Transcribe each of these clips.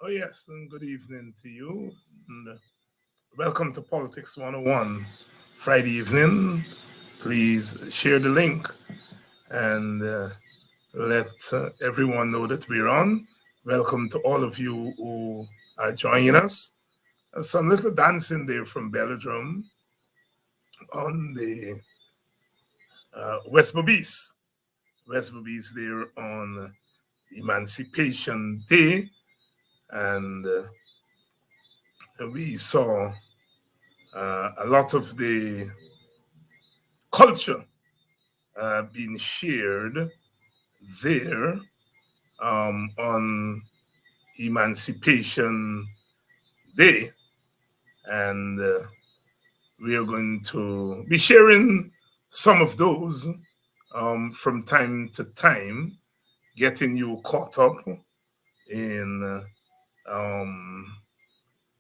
Oh, yes, and good evening to you. And welcome to Politics 101 Friday evening. Please share the link and let everyone know that we're on. Welcome to all of you who are joining us. Some little dancing there from Belgium on the West Bobis. West Bobis there on Emancipation Day. And we saw a lot of the culture being shared there on Emancipation Day. And we are going to be sharing some of those from time to time, getting you caught up in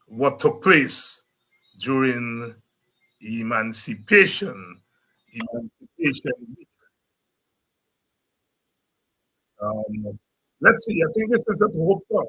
what took place during Emancipation. Emancipation. Let's see. I think this is at Hope Park.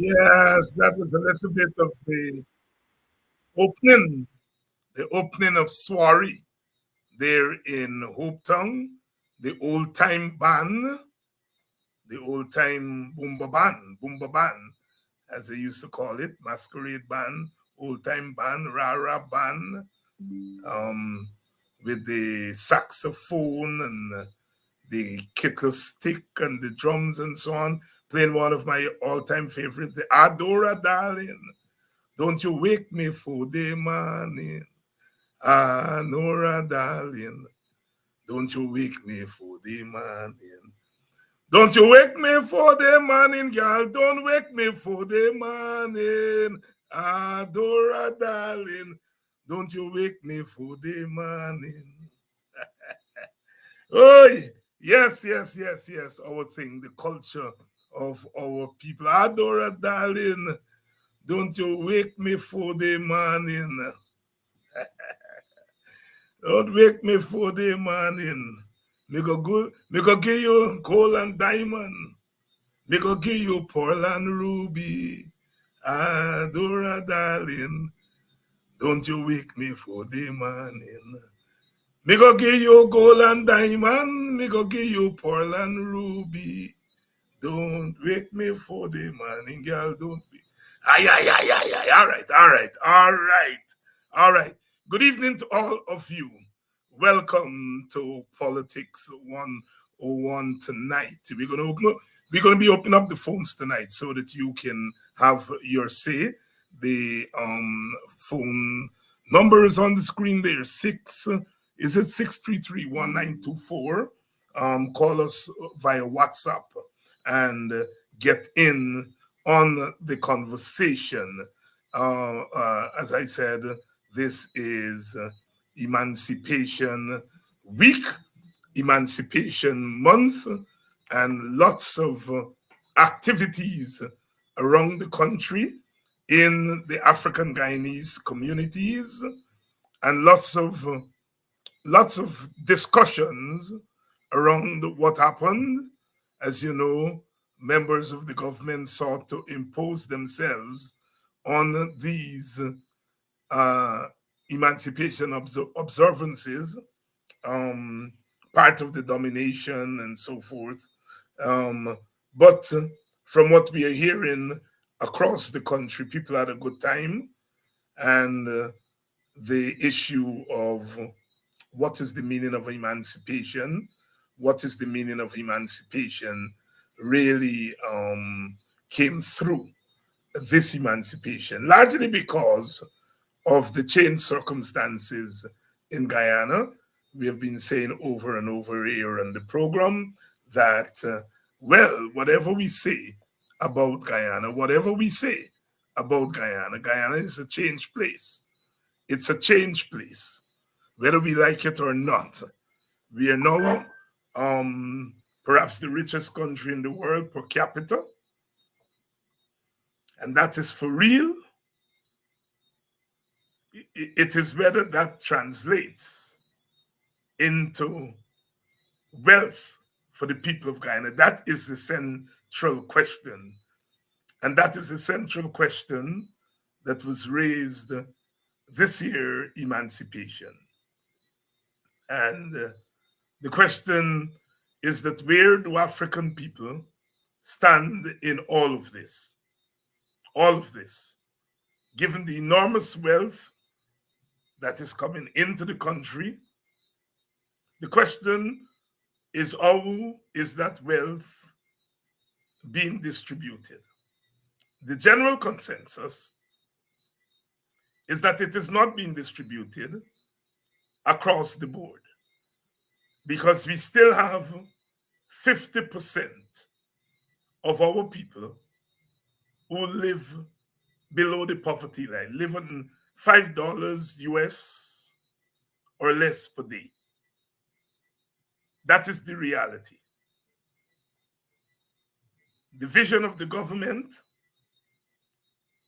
Yes, that was a little bit of opening, the opening of Soiree there in Hope Town, the old time band, the old time boomba band, as they used to call it, masquerade band, old time band, rah band, um, with the saxophone and the kittle stick and the drums and so on, playing one of my all-time favorites, the Adora Darling. Don't you wake me for the morning, Adora Darling. Don't you wake me for the morning. Don't you wake me for the morning, girl. Don't wake me for the morning, Adora Darling. Don't you wake me for the morning. Oh, yes. Our thing, the culture of our people. Adora, darling, don't you wake me for the morning. Don't wake me for the morning. Me go give you gold and diamond. Me go give you pearl and ruby. Adora, darling, don't you wake me for the morning. Me go give you gold and diamond. Me go give you pearl and ruby. Don't wake me for the morning, girl. Don't be. Ay. All right. Good evening to all of you. Welcome to Politics 101 tonight. We're gonna be opening up the phones tonight so that you can have your say. The phone number is on the screen there. Is it 633-1924? Call us via WhatsApp and get in on the conversation. As I said, this is Emancipation Week, Emancipation Month, and lots of activities around the country in the African Guyanese communities, and lots of discussions around what happened. As you know, members of the government sought to impose themselves on these uh, emancipation observances, um, part of the domination and so forth. But from what we are hearing across the country, people had a good time, and the issue of what is the meaning of emancipation, what is the meaning of emancipation, really came through this emancipation, largely because of the changed circumstances in Guyana. We have been saying over and over here on the program that, well, whatever we say about Guyana, Guyana is a changed place. It's a changed place, whether we like it or not. We are now perhaps the richest country in the world per capita, and that is for real. It is whether that translates into wealth for the people of Guyana. That is the central question. And that is the central question that was raised this year, emancipation. And the question is that where do African people stand in all of this? All of this, given the enormous wealth that is coming into the country, the question is how is that wealth being distributed? The general consensus is that it is not being distributed across the board because we still have 50% of our people who live below the poverty line, live on $5 US or less per day. That is the reality. The vision of the government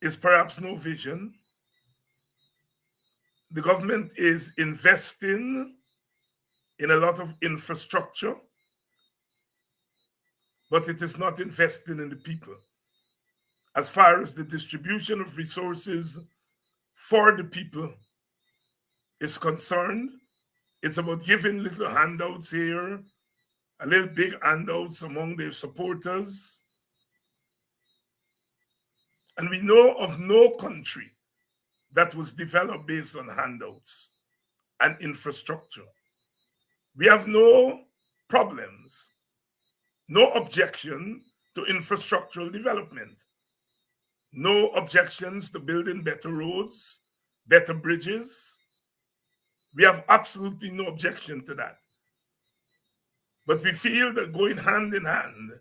is perhaps no vision. The government is investing in a lot of infrastructure, but it is not investing in the people. as far as the distribution of resources for the people is concerned. It's about giving little handouts here, a little big handouts among their supporters. And we know of no country that was developed based on handouts and infrastructure. We have no problems, no objection to infrastructural development, no objections to building better roads, better bridges. We have absolutely no objection to that. But we feel that going hand in hand,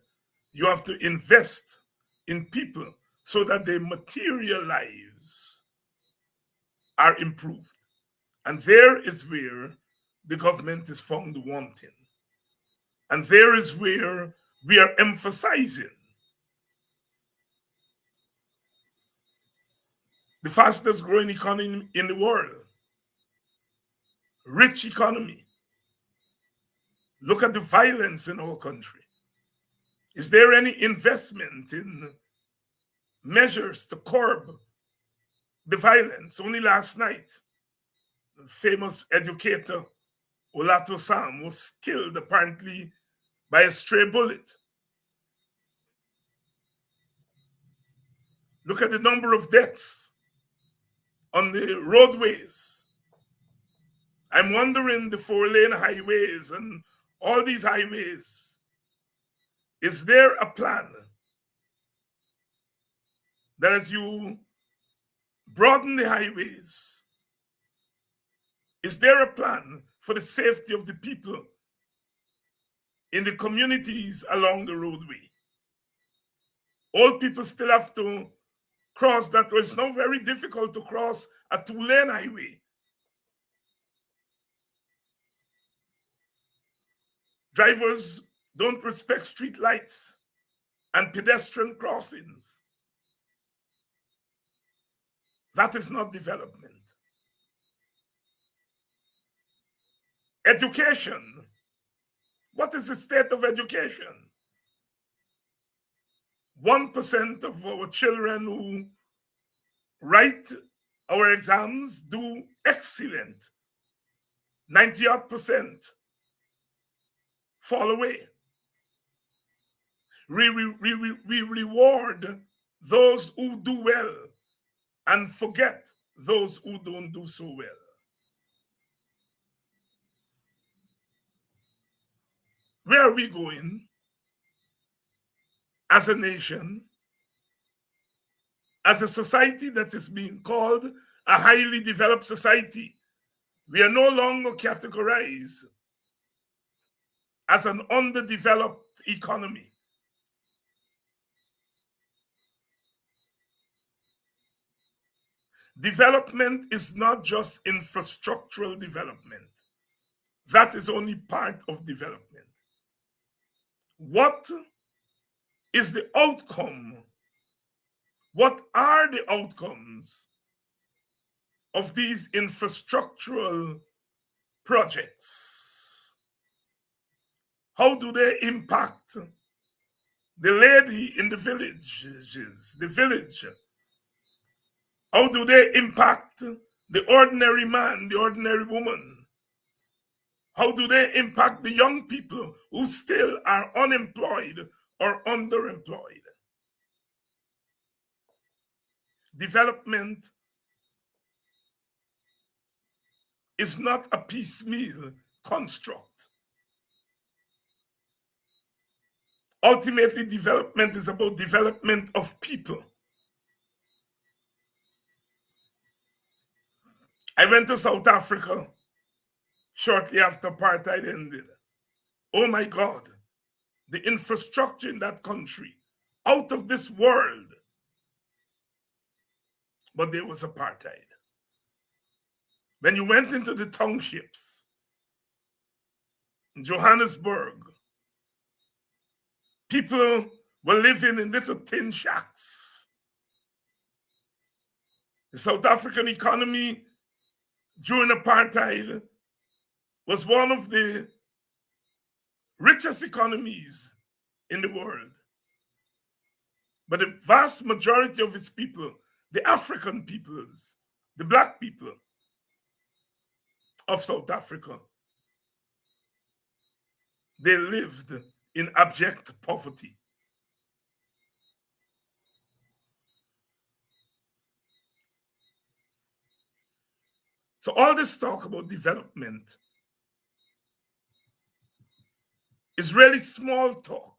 you have to invest in people so that their material lives are improved. And there is where the government is found wanting. And there is where we are emphasizing the fastest growing economy in the world, rich economy. Look at the violence in our country. Is there any investment in measures to curb the violence? Only last night, the famous educator Olato Sam was killed apparently by a stray bullet. Look at the number of deaths on the roadways. I'm wondering, the 4-lane highways and all these highways, is there a plan that as you broaden the highways, is there a plan for the safety of the people in the communities along the roadway? Old people still have to cross that road. It's now very difficult to cross a 2-lane highway. Drivers don't respect street lights and pedestrian crossings. That is not development. Education. What is the state of education? 1% of our children who write our exams do excellent. 90% fall away. We reward those who do well and forget those who don't do so well. Where are we going as a nation, as a society that is being called a highly developed society? We are no longer categorized as an underdeveloped economy. Development is not just infrastructural development. That is only part of development. What is the outcome? What are the outcomes of these infrastructural projects? How do they impact the lady in the village? How do they impact the ordinary man, the ordinary woman? How do they impact the young people who still are unemployed or underemployed? Development is not a piecemeal construct. Ultimately, development is about development of people. I went to South Africa shortly after apartheid ended. Oh my God, the infrastructure in that country, out of this world. But there was apartheid. When you went into the townships in Johannesburg, people were living in little tin shacks. The South African economy during apartheid was one of the richest economies in the world. But the vast majority of its people, the African peoples, the black people of South Africa, they lived in abject poverty. So all this talk about development is really small talk,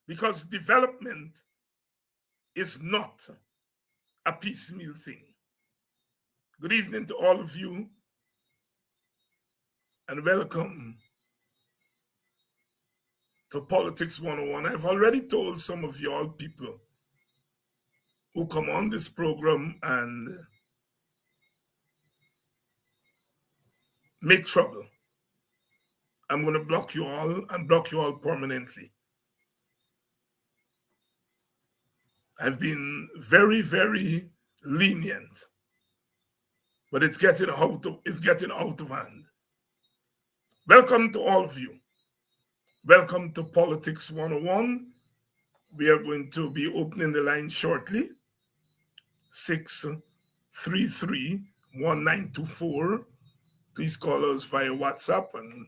because development is not a piecemeal thing. Good evening to all of you, and welcome to Politics 101. I've already told some of y'all people who come on this program and make trouble, I'm going to block you all and block you all permanently. I've been very, very lenient, but it's getting out of hand. Welcome to all of you. Welcome to Politics 101. We are going to be opening the line shortly. 633-1924. Please call us via WhatsApp and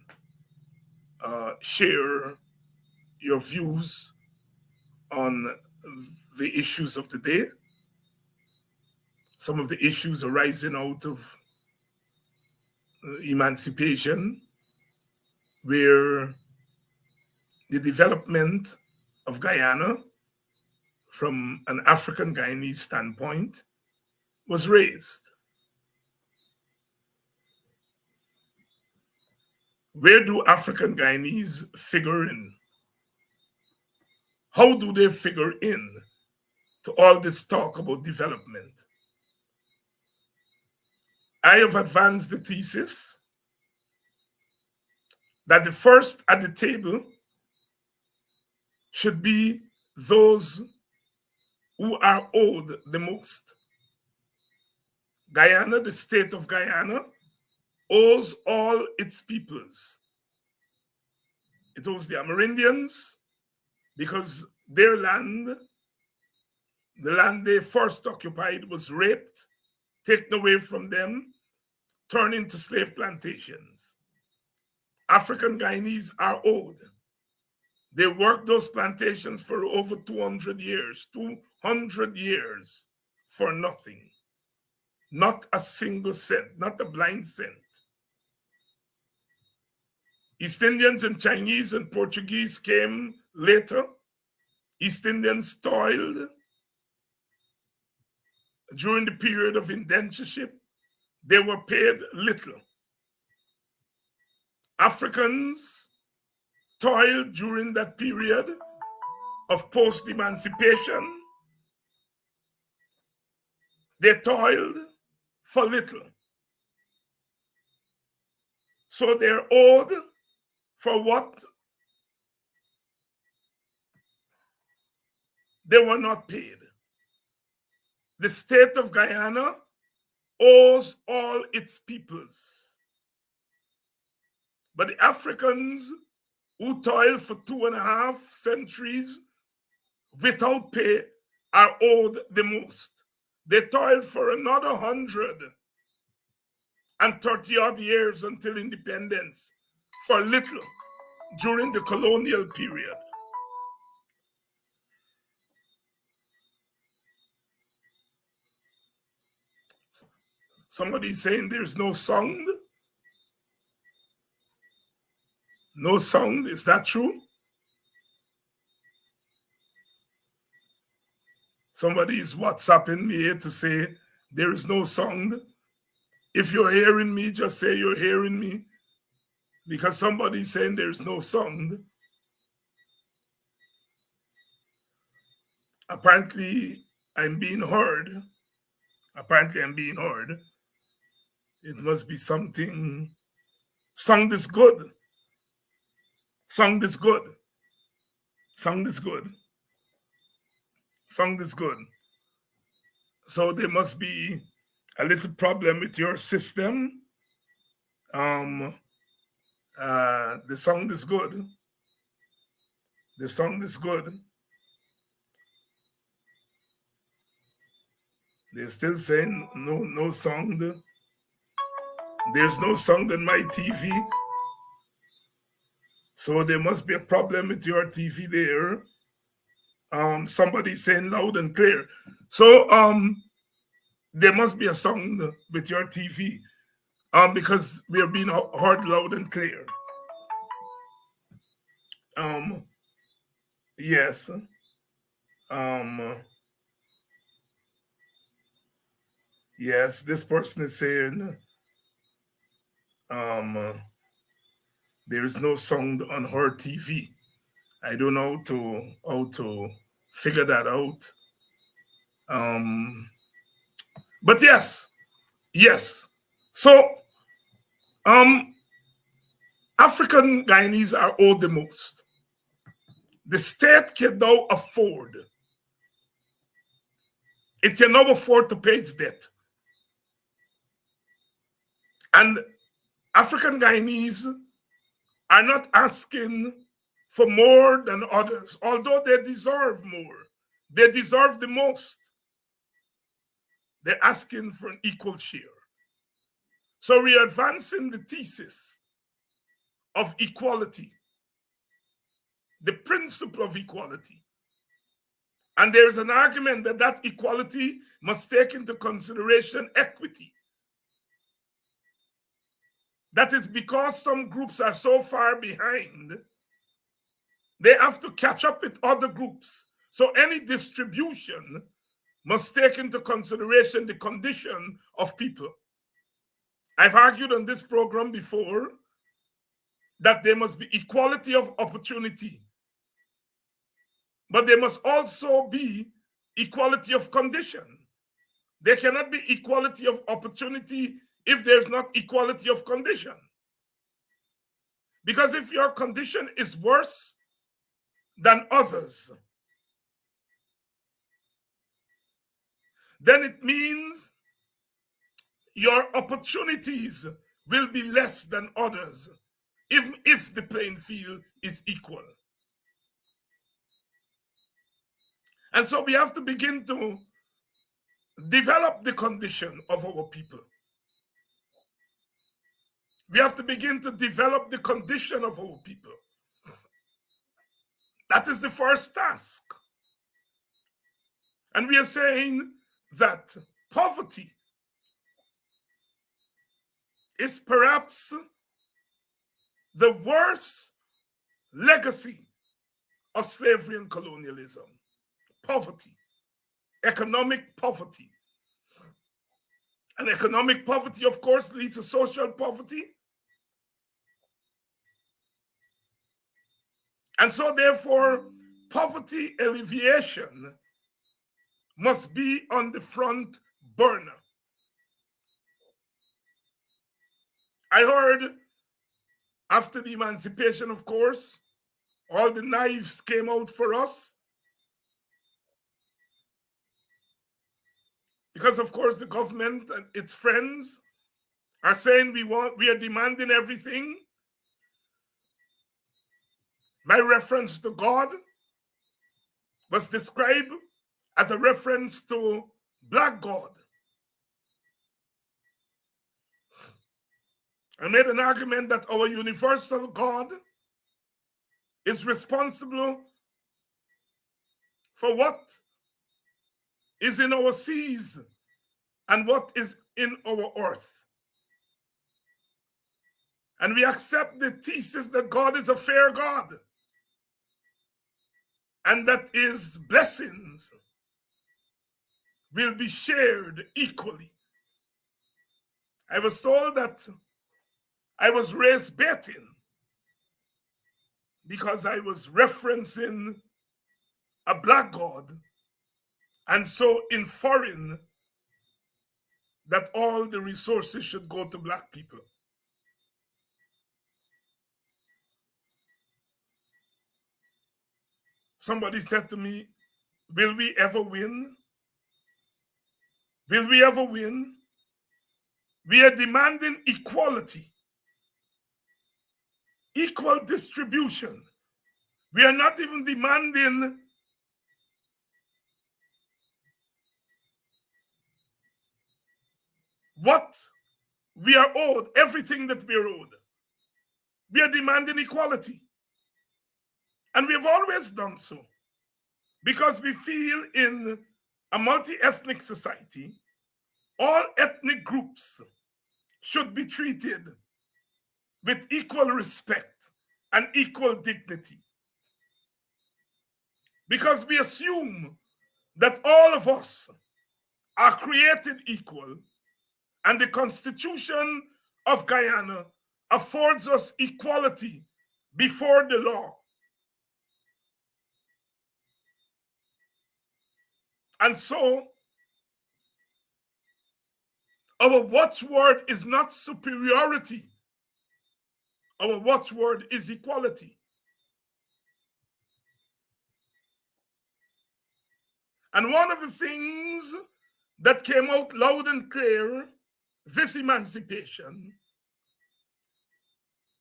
share your views on the issues of the day. Some of the issues arising out of emancipation, where the development of Guyana from an African Guyanese standpoint was raised. Where do African Guyanese figure in? How do they figure in to all this talk about development? I have advanced the thesis that the first at the table should be those who are owed the most. Guyana, the state of Guyana, owes all its peoples. It owes the Amerindians because their land, the land they first occupied, was raped, taken away from them, turned into slave plantations. African Guyanese are owed. They worked those plantations for over 200 years, 200 years for nothing. Not a single cent, not a blind cent. East Indians and Chinese and Portuguese came later. East Indians toiled during the period of indentureship. They were paid little. Africans toiled during that period of post-emancipation. They toiled for little. So they're owed for what they were not paid. The state of Guyana owes all its peoples. But the Africans who toiled for 2.5 centuries without pay are owed the most. They toiled for another 130-odd years until independence for little during the colonial period. Somebody's saying there's no sound. No sound, is that true? Somebody is WhatsApping me here to say there is no sound. If you're hearing me, just say you're hearing me, because somebody's saying there's no sound. Apparently, I'm being heard. It must be something. Sound is good. Sound is good. Sound is good. Sound is good. So there must be a little problem with your system. The sound is good. The song is good. They're still saying no sound. There's no sound on my TV. So there must be a problem with your TV there. Somebody saying loud and clear. So there must be a sound with your TV. Because we are being heard loud and clear. Yes. Yes, this person is saying there is no sound on her TV. I don't know how to figure that out. But yes. So African Guyanese are owed the most. The state can now afford. It can now afford to pay its debt. And African Guyanese are not asking for more than others, although they deserve more. They deserve the most. They're asking for an equal share. So we are advancing the thesis of equality, the principle of equality. And there's an argument that equality must take into consideration equity. That is because some groups are so far behind, they have to catch up with other groups. So any distribution must take into consideration the condition of people. I've argued on this program before that there must be equality of opportunity, but there must also be equality of condition. There cannot be equality of opportunity if there's not equality of condition. Because if your condition is worse than others, then it means your opportunities will be less than others if the playing field is equal. And so we have to begin to develop the condition of our people. We have to begin to develop the condition of our people. That is the first task. And we are saying that poverty is perhaps the worst legacy of slavery and colonialism. Poverty, economic poverty. And economic poverty, of course, leads to social poverty. And so, therefore, poverty alleviation must be on the front burner. I heard after the emancipation, of course, all the knives came out for us. Because, of course, the government and its friends are saying we are demanding everything. My reference to God was described as a reference to Black God. I made an argument that our universal God is responsible for what is in our seas and what is in our earth. And we accept the thesis that God is a fair God and that his blessings will be shared equally. I was told that I was raised betting because I was referencing a Black God and so inferring that all the resources should go to Black people. Somebody said to me, will we ever win? Will we ever win? We are demanding equality, equal distribution. We are not even demanding what we are owed, everything that we are owed. We are demanding equality. And we have always done so because we feel in a multi-ethnic society, all ethnic groups should be treated with equal respect and equal dignity. Because we assume that all of us are created equal, and the Constitution of Guyana affords us equality before the law. And so, our watchword is not superiority. Our watchword is equality. And one of the things that came out loud and clear this emancipation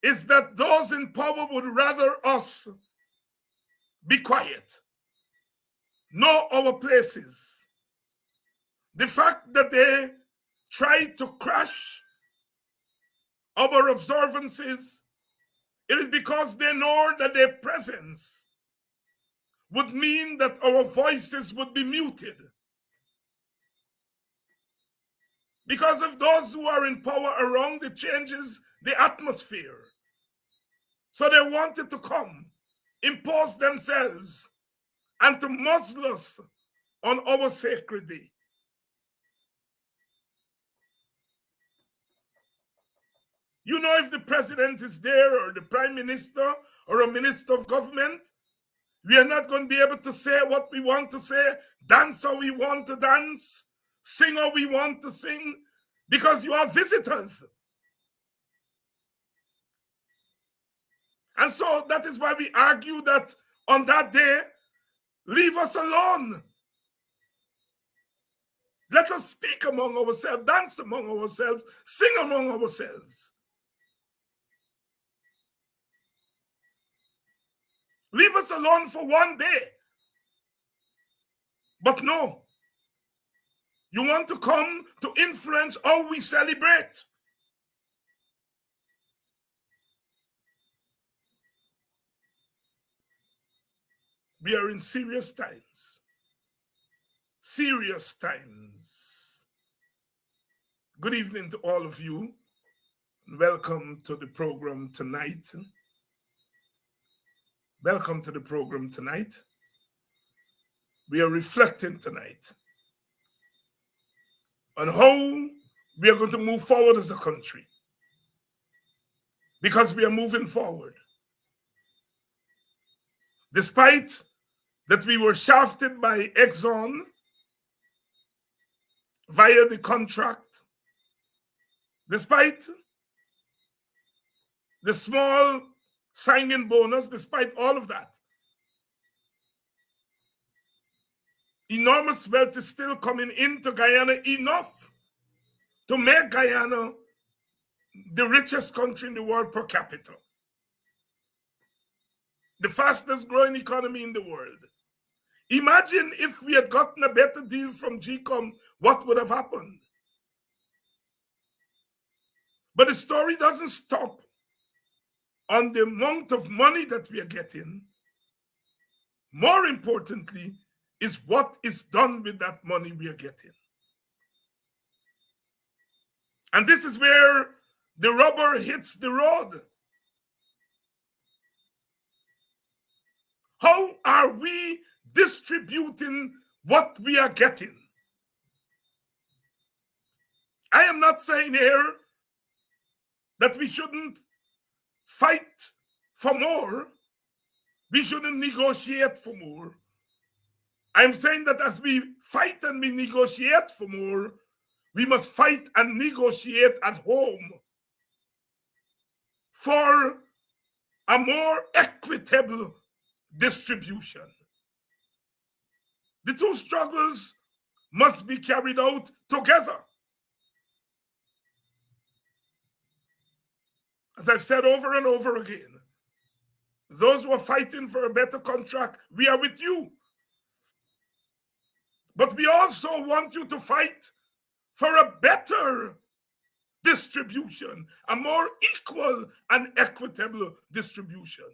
is that those in power would rather us be quiet, know our places. The fact that they tried to crash our observances, it is because they know that their presence would mean that our voices would be muted. Because of those who are in power around, it changes the atmosphere. So they wanted to come, impose themselves, and to muzzle us on our sacred day. You know, if the president is there, or the prime minister, or a minister of government, we are not going to be able to say what we want to say, dance how we want to dance, sing how we want to sing, because you are visitors. And so that is why we argue that on that day, leave us alone. Let us speak among ourselves, dance among ourselves, sing among ourselves. Leave us alone for one day. But no, you want to come to influence how we celebrate. We are in serious times. Serious times. Good evening to all of you. Welcome to the program tonight. Welcome to the program tonight. We are reflecting tonight on how we are going to move forward as a country. Because we are moving forward. Despite that we were shafted by Exxon via the contract, despite the small signing bonus, despite all of that, enormous wealth is still coming into Guyana, enough to make Guyana the richest country in the world per capita. The fastest growing economy in the world. Imagine if we had gotten a better deal from GCOM, what would have happened? But the story doesn't stop on the amount of money that we are getting. More importantly, is what is done with that money we are getting. And this is where the rubber hits the road. How are we distributing what we are getting? I am not saying here that we shouldn't fight for more. We shouldn't negotiate for more. I'm saying that as we fight and we negotiate for more, we must fight and negotiate at home for a more equitable distribution. The two struggles must be carried out together. As I've said over and over again, those who are fighting for a better contract, we are with you. But we also want you to fight for a better distribution, a more equal and equitable distribution.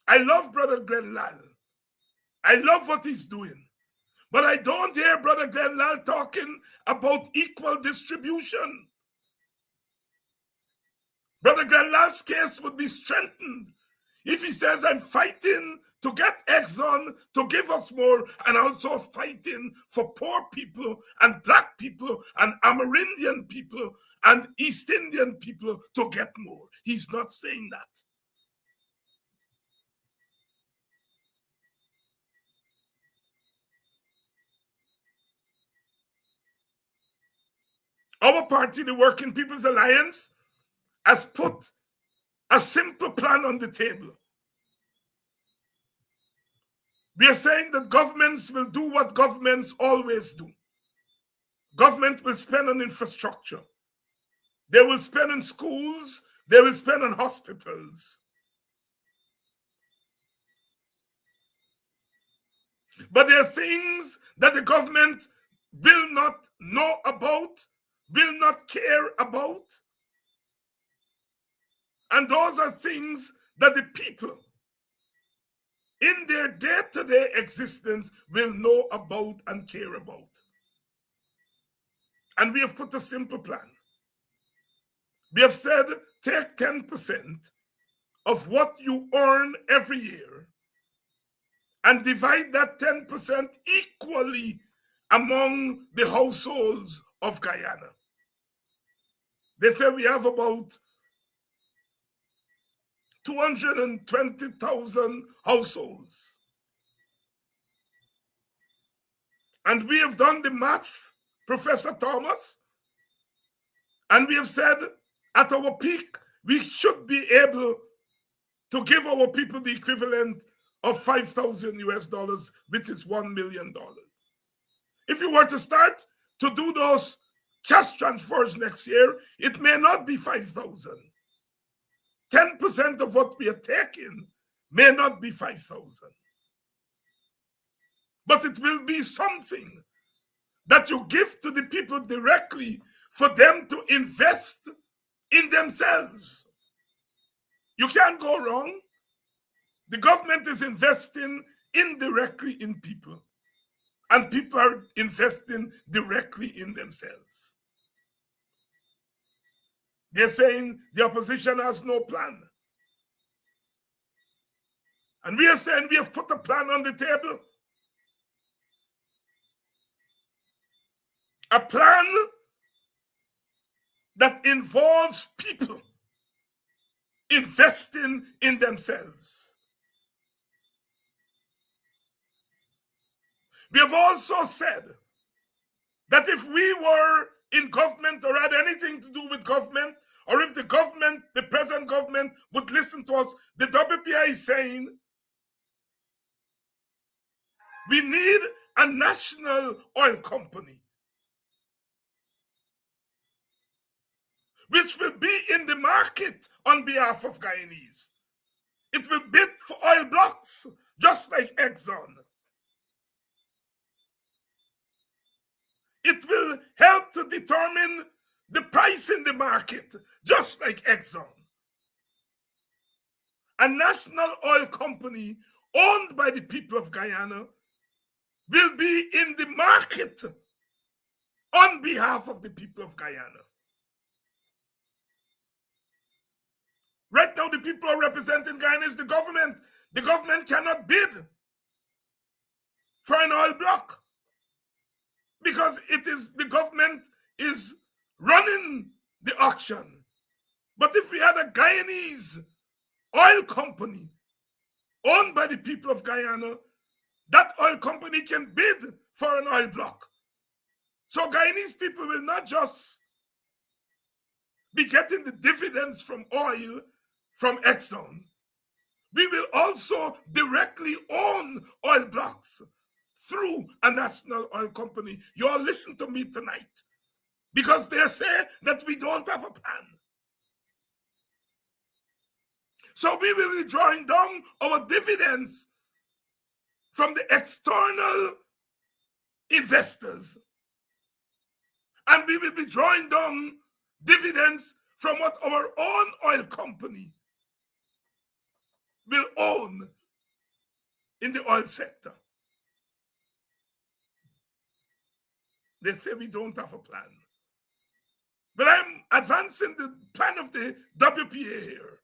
I love Brother Glenn Lal. I love what he's doing. But I don't hear Brother Glenn Lal talking about equal distribution. Brother Glenn Lal's case would be strengthened if he says, I'm fighting to get Exxon to give us more, and also fighting for poor people and black people and Amerindian people and East Indian people to get more. He's not saying that. Our party, the Working People's Alliance, has put a simple plan on the table. We are saying that governments will do what governments always do. Government will spend on infrastructure. They will spend on schools. They will spend on hospitals. But there are things that the government will not know about, will not care about. And those are things that the people in their day-to-day existence will know about and care about. And we have put a simple plan. We have said, take 10% of what you earn every year and divide that 10% equally among the households of Guyana. They say we have about 220,000 households. And we have done the math, Professor Thomas, and we have said at our peak, we should be able to give our people the equivalent of 5,000 US dollars, which is $1 million. If you were to start to do those cash transfers next year, it may not be 5,000. 10% of what we are taking may not be 5,000. But it will be something that you give to the people directly for them to invest in themselves. You can't go wrong. The government is investing indirectly in people, and people are investing directly in themselves. They're saying the opposition has no plan. And we are saying we have put a plan on the table. A plan that involves people investing in themselves. We have also said that if we were in government or had anything to do with government, or if the government, the present government, would listen to us, the WPI is saying we need a national oil company which will be in the market on behalf of Guyanese. It will bid for oil blocks, just like Exxon. It will help to determine the price in the market, just like Exxon. A national oil company owned by the people of Guyana will be in the market on behalf of the people of Guyana. Right now, the people who are representing Guyana is the government. The government cannot bid for an oil block because it is the government is running the auction. But if we had a Guyanese oil company owned by the people of Guyana, that oil company can bid for an oil block. So Guyanese people will not just be getting the dividends from oil from Exxon. We will also directly own oil blocks through a national oil company. You all listen to me tonight, because they say that we don't have a plan. So we will be drawing down our dividends from the external investors. And we will be drawing down dividends from what our own oil company will own in the oil sector. They say we don't have a plan. But I'm advancing the plan of the WPA here.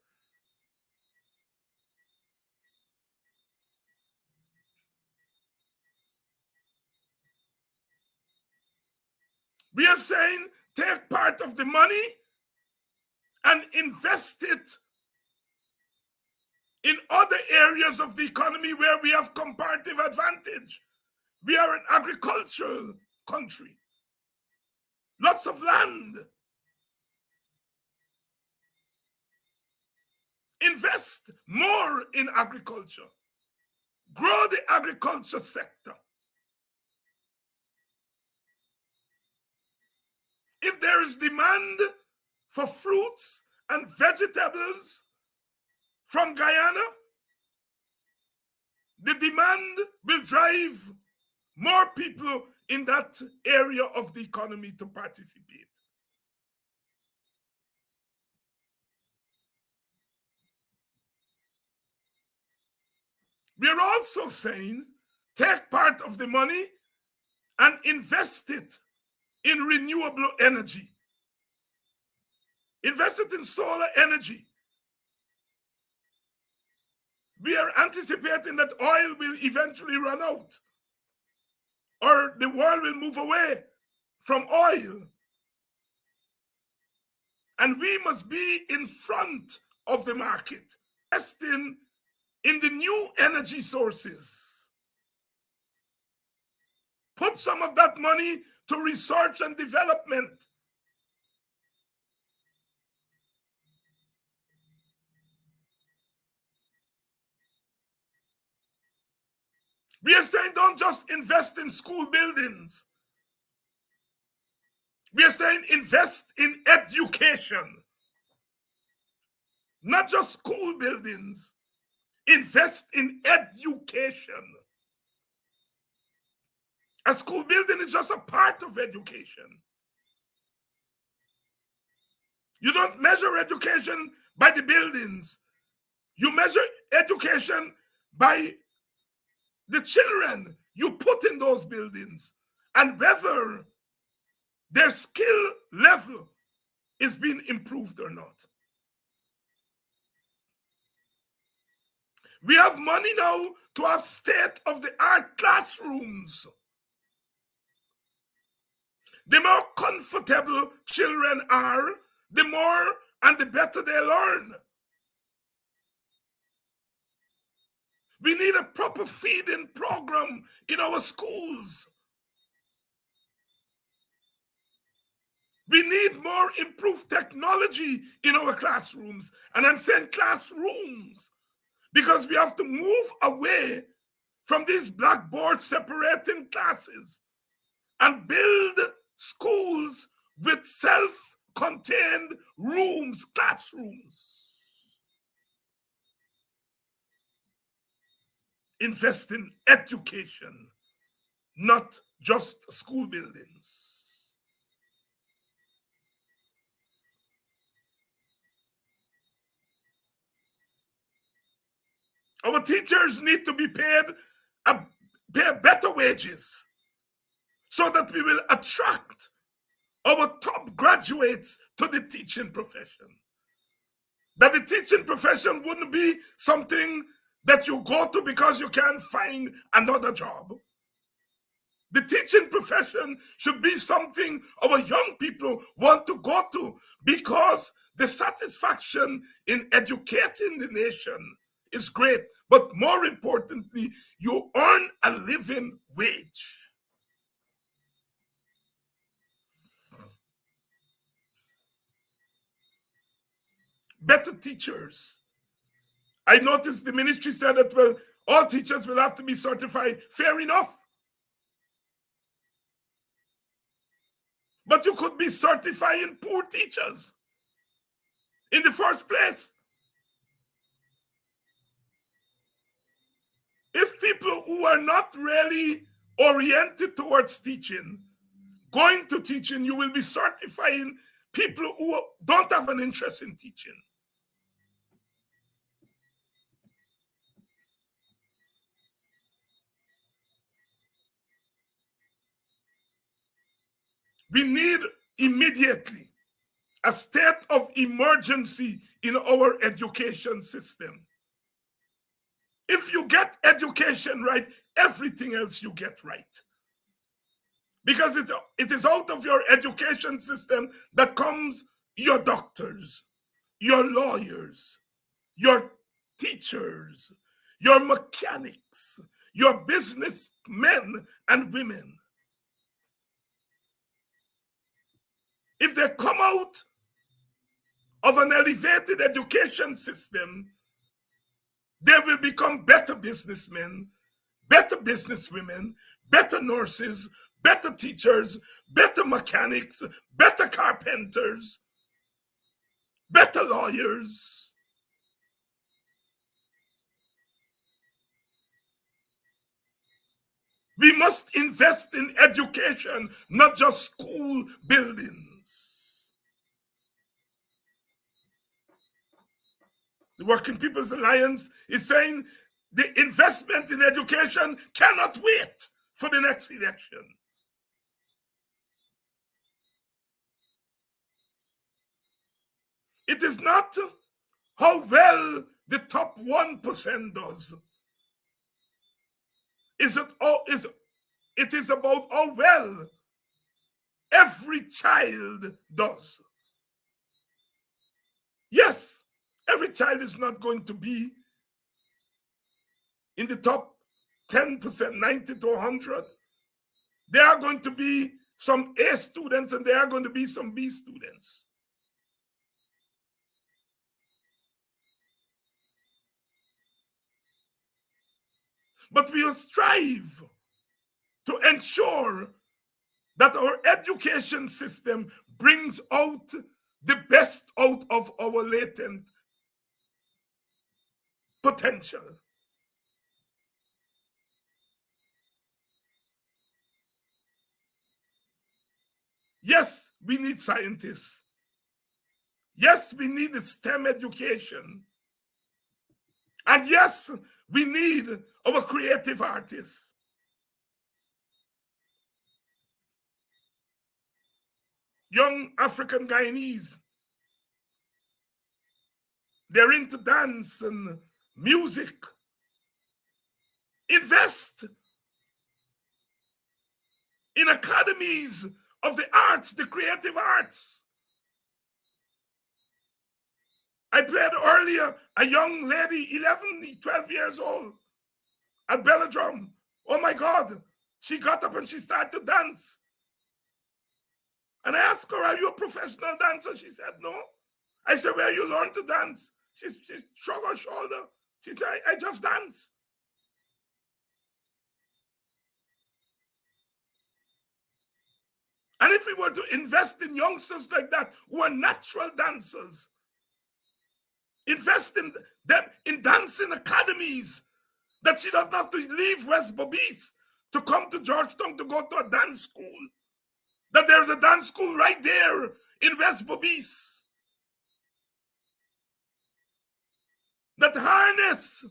We are saying take part of the money and invest it in other areas of the economy where we have comparative advantage. We are an agricultural country. Lots of land. Invest more in agriculture. Grow the agriculture sector. If there is demand for fruits and vegetables from Guyana, the demand will drive more people in that area of the economy to participate. We are also saying take part of the money and invest it in renewable energy. Invest it in solar energy. We are anticipating that oil will eventually run out, or the world will move away from oil. And we must be in front of the market, investing in the new energy sources. Put some of that money to research and development. We are saying don't just invest in school buildings. We are saying invest in education. Not just school buildings. Invest in education. A school building is just a part of education. You don't measure education by the buildings. You measure education by the children you put in those buildings and whether their skill level is being improved or not. We have money now to have state-of-the-art classrooms. The more comfortable children are, the more and the better they learn. We need a proper feeding program in our schools. We need more improved technology in our classrooms. And I'm saying classrooms because we have to move away from these blackboards separating classes and build schools with self-contained rooms, classrooms. Invest in education, not just school buildings. Our teachers need to be paid better wages so that we will attract our top graduates to the teaching profession. That the teaching profession wouldn't be something that you go to because you can't find another job. The teaching profession should be something our young people want to go to because the satisfaction in educating the nation is great. But more importantly, you earn a living wage. Better teachers. I noticed the ministry said that, well, all teachers will have to be certified. Fair enough. But you could be certifying poor teachers in the first place. if people who are not really oriented towards teaching, going to teaching, you will be certifying people who don't have an interest in teaching. We need immediately a state of emergency in our education system. If you get education right, everything else you get right. Because it is out of your education system that comes your doctors, your lawyers, your teachers, your mechanics, your businessmen and women. If they come out of an elevated education system, they will become better businessmen, better businesswomen, better nurses, better teachers, better mechanics, better carpenters, better lawyers. We must invest in education, not just school buildings. The Working People's Alliance is saying the investment in education cannot wait for the next election. It is not how well the top 1% does. It is about how well every child does. Yes, every child is not going to be in the top 10%, 90 to 100. There are going to be some A students and there are going to be some B students. But we will strive to ensure that our education system brings out the best out of our latent potential. Yes, we need scientists. Yes, we need STEM education. And yes, we need our creative artists. Young African Guyanese, they're into dance and music. Invest in academies of the arts, the creative arts. I played earlier a young lady, 11, 12 years old, at Belladrum. Oh my God, she got up and she started to dance. And I asked her, are you a professional dancer? She said, no. I said, where you learn to dance? She shrugged her shoulder. She said, I just dance. And if we were to invest in youngsters like that who are natural dancers, invest in them in dancing academies, that she doesn't have to leave West Bobis to come to Georgetown to go to a dance school, that there's a dance school right there in West Bobis that harness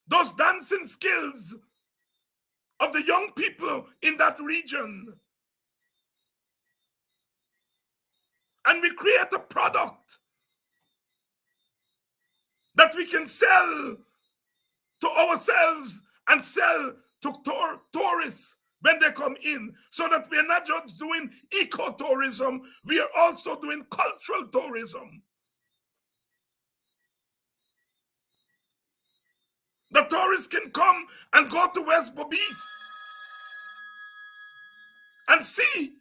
those dancing skills of the young people in that region. And we create a product that we can sell to ourselves and sell to tourists when they come in, so that we are not just doing ecotourism, we are also doing cultural tourism. The tourists can come and go to West Bobis and see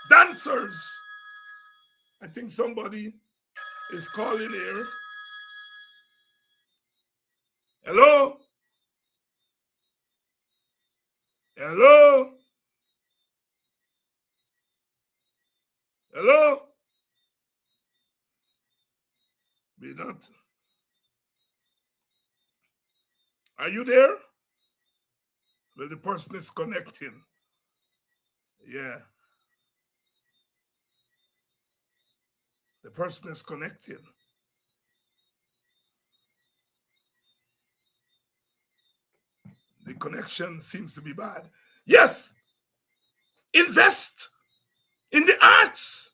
dancers. I think somebody is calling here. Hello? Hello? Hello? Be not. Are you there? Well, the person is connecting. Yeah. The person is connecting. The connection seems to be bad. Yes. Invest in the arts.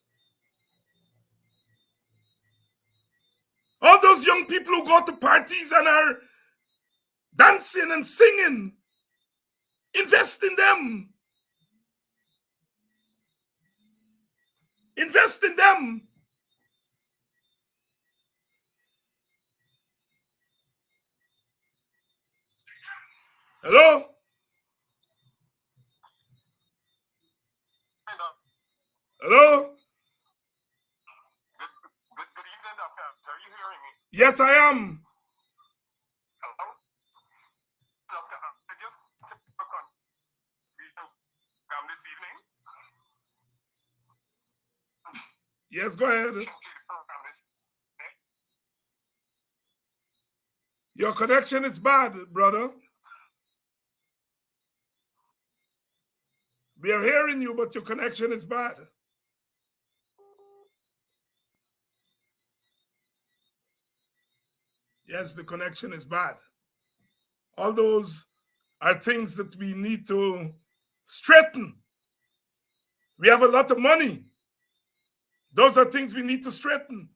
All those young people who go to parties and are dancing and singing, invest in them. Invest in them. Hello? Hello? Good evening, Doctor. Are you hearing me? Yes, I am. Hello? Doctor, I just took a program this evening. Yes, go ahead. Your connection is bad, brother. We are hearing you, but your connection is bad. Yes, the connection is bad. All those are things that we need to straighten. We have a lot of money. Those are things we need to straighten.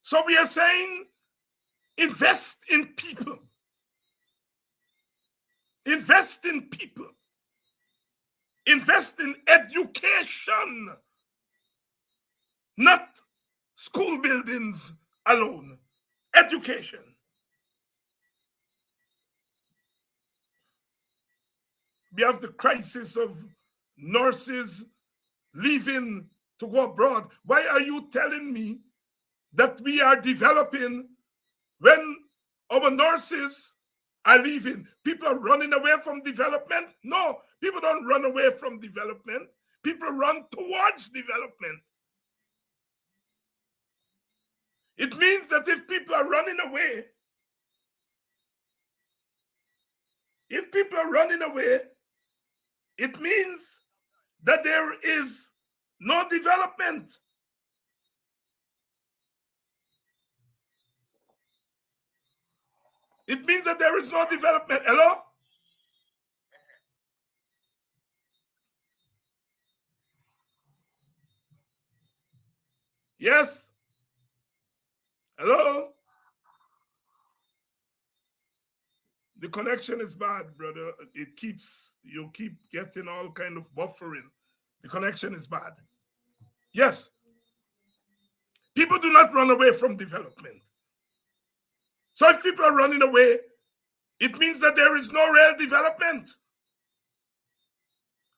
So we are saying, invest in people. Invest in people. Invest in education, not school buildings alone. Education. We have the crisis of nurses leaving to go abroad. Why are you telling me that we are developing when our nurses are leaving? People are running away from development? No, people don't run away from development. People run towards development. It means that if people are running away, it means that there is no development. It means that there is no development. Hello? Yes? Hello? The connection is bad, brother. You keep getting all kind of buffering. The connection is bad. Yes. People do not run away from development. So if people are running away, it means that there is no real development.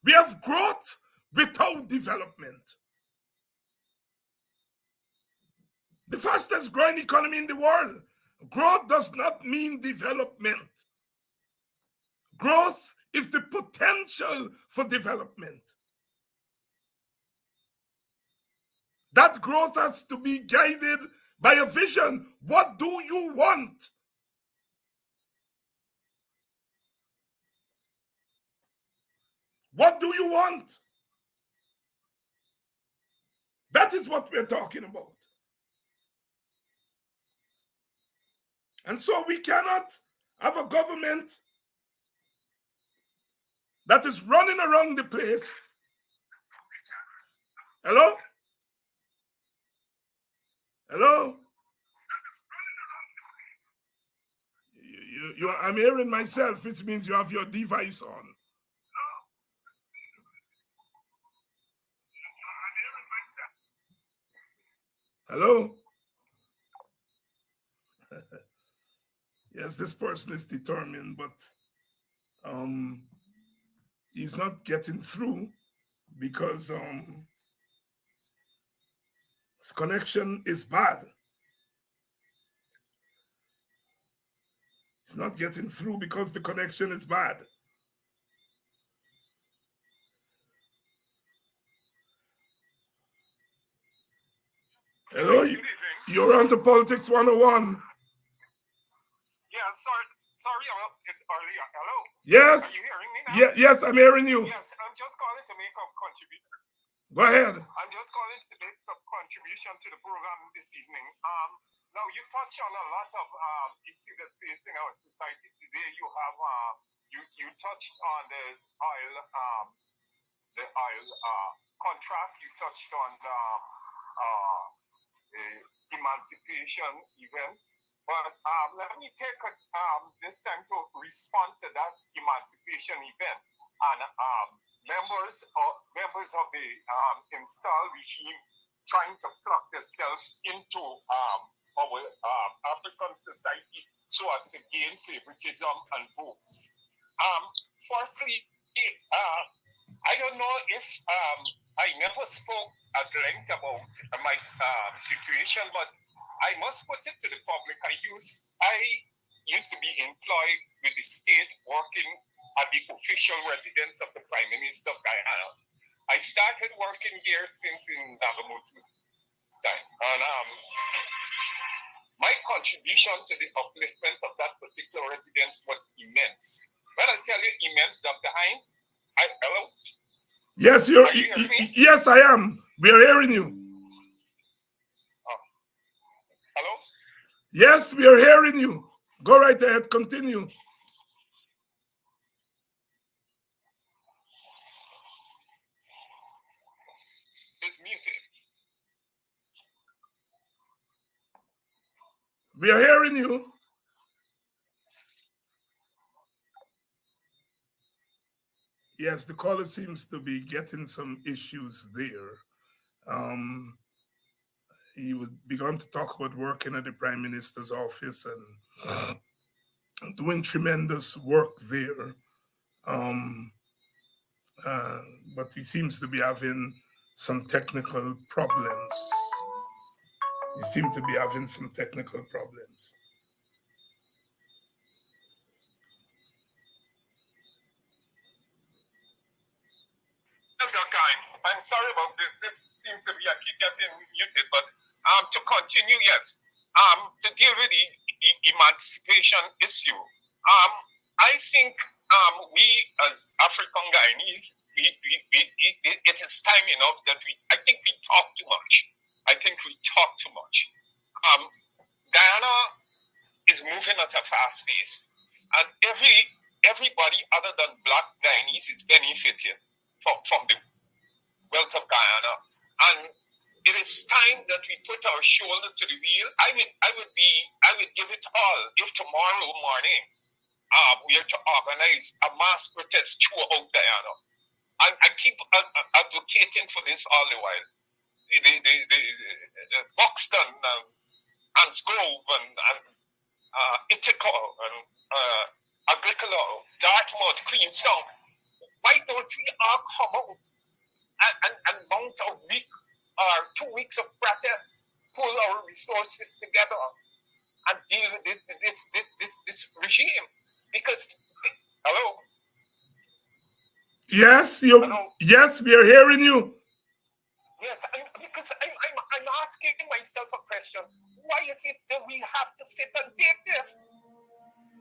We have growth without development. The fastest growing economy in the world. Growth does not mean development. Growth is the potential for development. That growth has to be guided by a vision. What do you want? What do you want? That is what we're talking about. And so we cannot have a government that is running around the place. Hello? Hello? I'm hearing myself, which means you have your device on. Hello? Yes, this person is determined, but he's not getting through because his connection is bad. He's not getting through because the connection is bad. Hello, you're on to Politics 101. Yeah, sorry about it earlier. Hello? Yes. Are you hearing me now? Yeah, yes, I'm hearing you. Yes, I'm just calling to make a contribution. Go ahead. I'm just calling to make a contribution to the program this evening. Now you touch on a lot of issues that facing our society today. You have you touched on the oil contract. You touched on the emancipation event. But let me take this time to respond to that emancipation event and members of the installed regime trying to plug themselves into our African society so as to gain favoritism and votes. Firstly, I don't know if I never spoke at length about my situation, but I must put it to the public. I used to be employed with the state, working at the official residence of the Prime Minister of Guyana. I started working here since in Nagamotu's time, and my contribution to the upliftment of that particular residence was immense. When I tell you immense, Dr. Hines, hello? Yes, Are you hearing me? Yes, I am. We are hearing you. Hello? Yes, we are hearing you. Go right ahead. Continue. It's muted. We are hearing you. Yes, the caller seems to be getting some issues there. He began to talk about working at the Prime Minister's office and doing tremendous work there. But he seems to be having some technical problems. He seems to be having some technical problems. Yes, okay. I'm sorry about this. This seems to be, I keep getting muted, but to continue, yes. To deal with the emancipation issue, I think we as African Guyanese, it is time enough that I think we talk too much. Guyana is moving at a fast pace, and everybody other than Black Guyanese is benefiting from the wealth of Guyana, and it is time that we put our shoulder to the wheel. I would give it all if tomorrow morning we are to organize a mass protest throughout Guyana. I keep advocating for this all the while. The Buxton and Grove and Ithaca and Agricola, Dartmouth, Queenstown. Why don't we all come out and mount a week or 2 weeks of protest, pull our resources together, and deal with this regime? Because hello. Yes, hello? Yes, we are hearing you. Yes, because I'm asking myself a question. Why is it that we have to sit and take this?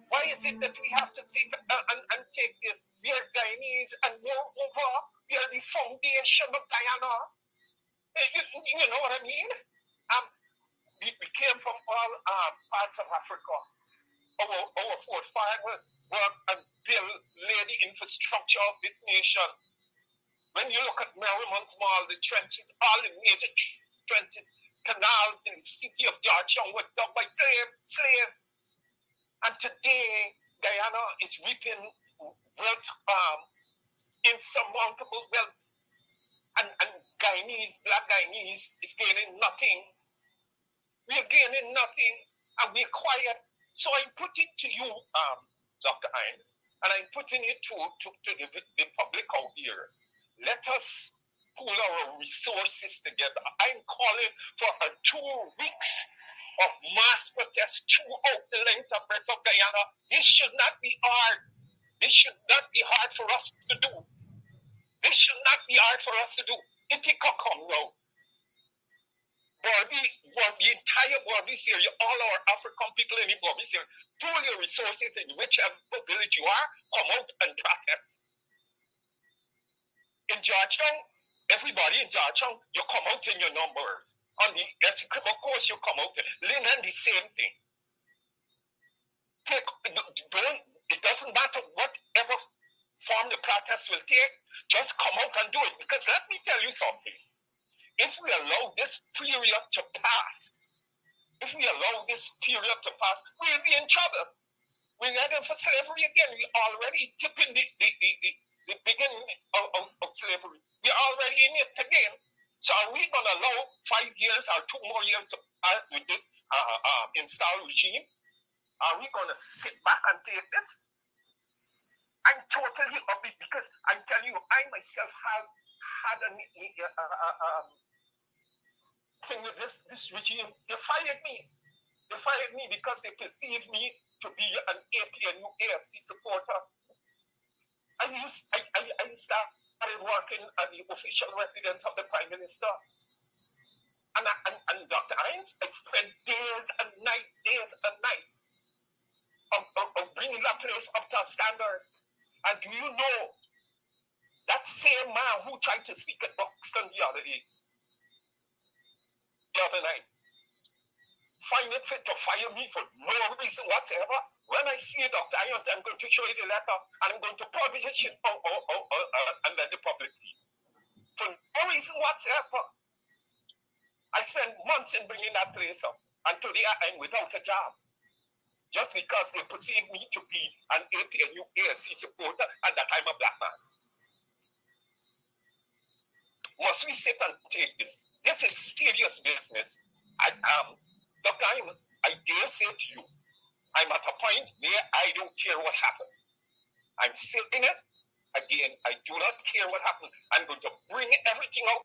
Why is it that we have to sit and take this? We are Guyanese, and moreover, we are the foundation of Guyana. You know what I mean? We came from all parts of Africa. Our forefathers worked and laid the infrastructure of this nation. When you look at Merriman's Mall, the trenches, all the major trenches, canals in the city of Georgetown were dug by slaves. And today, Guyana is reaping wealth, insurmountable wealth. And Guyanese, Black Guyanese, is gaining nothing. We are gaining nothing, and we're quiet. So I'm putting to you, Dr. Hines, and I'm putting it to the public out here. Let us pool our resources together. I'm calling for 2 weeks of mass protest throughout the length and breadth of Guyana. This should not be hard. This should not be hard for us to do. This should not be hard for us to do. Ithaca comes out. the entire Barbados area, all our African people in the Barbados area, pull your resources in whichever village you are, come out and protest. In Georgetown, everybody in Georgetown, you come out in your numbers. On the of course, you come out. Linden, the same thing. It doesn't matter whatever form the protest will take, just come out and do it. Because let me tell you something. If we allow this period to pass, we'll be in trouble. We're heading for slavery again. We're already tipping the beginning of slavery. We're already in it again. So are we going to allow 5 years or 2 more years to pass with this installed regime? Are we going to sit back and take this? I'm totally upbeat because I'm telling you, I myself have had a thing with this regime. They fired me. They fired me because they perceived me to be an APNU AFC supporter. I started working at the official residence of the Prime Minister. And Dr. Hines, I spent days and nights of bringing that place up to a standard. And do you know, that same man who tried to speak at Buxton the other night, find it fit to fire me for no reason whatsoever. When I see Dr. Irons, I'm going to show you the letter and I'm going to publish it and let the public see. For no reason whatsoever. I spent months in bringing that place up, and today I'm without a job. Just because they perceive me to be an APNU ASC supporter and that I'm a black man. Must we sit and take this? This is serious business. Dr. Hyman, I dare say to you, I'm at a point where I don't care what happened. I'm still in it. Again, I do not care what happened. I'm going to bring everything out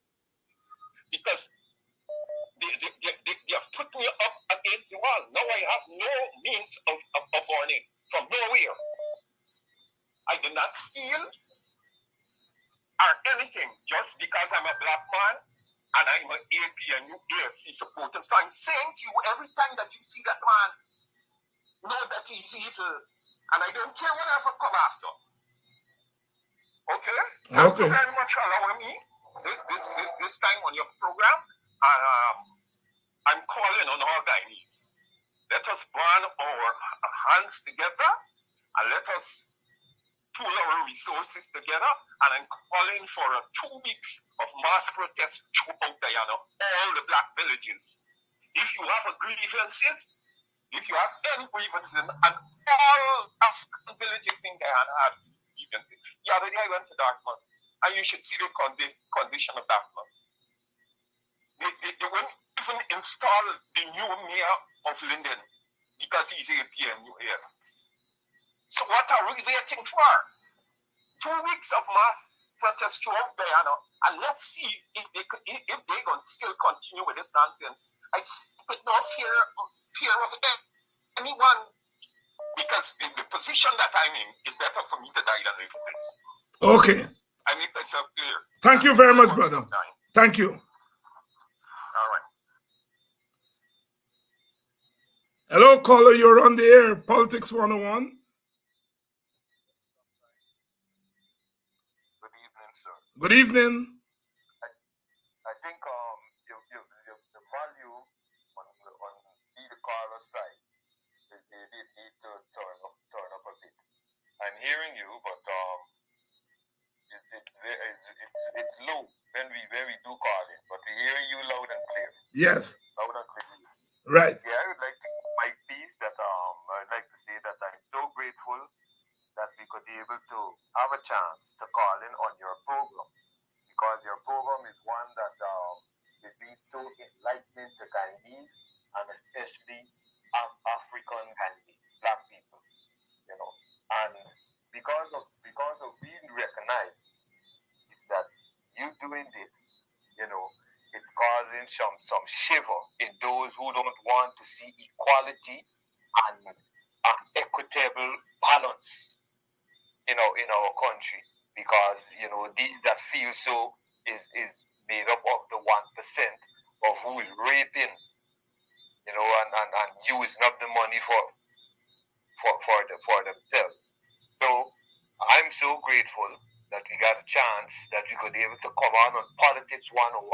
because they have put me up against the wall. Now I have no means of warning from nowhere. I did not steal or anything just because I'm a black man and I'm an APNU AFC supporter. So I'm saying to you, every time that you see that man, know that he's evil. And I don't care whatever come after. Okay? Thank you very much for allowing me this time on your program. And I'm calling on all Guyanese. Let us band our hands together and let us pool our resources together. And I'm calling for 2 weeks of mass protest throughout Guyana, all the black villages. If you have grievances, if you have any grievances, and all African villages in Guyana have grievances. The other day I went to Dartmouth, and you should see the condition of Dartmouth. They won't even install the new mayor of Linden because he's a PMU here. So what are we waiting for? 2 weeks of mass protest throughout Guyana, and let's see if they're going to still continue with this nonsense. I speak no fear of anyone, because the position that I'm in is better for me to die than live for this. Okay. I make myself clear. Thank you very much, brother. Thank you. All right. Hello, caller. You're on the air. Politics 101. Good evening, sir. Good evening. I think the value on the caller side, they need to turn up a bit. I'm hearing you, but it's low when we do call in, but we hear you loud and clear. Yes. Loud and clear. Right. Yeah, I would like to give my piece that I'd like to say that I'm so grateful that we could be able to have a chance to call in on your program, because your program is one that is being so enlightening to Guyanese, and especially African Guyanese, black people, and because of being recognized, is that you doing this, it's causing some shiver in those who don't want to see equality and equitable balance, in our country, because these that feel so is made up of the 1%, of who is raping, and using up the money for themselves. So I'm so grateful that we got a chance that we could be able to come on Politics 101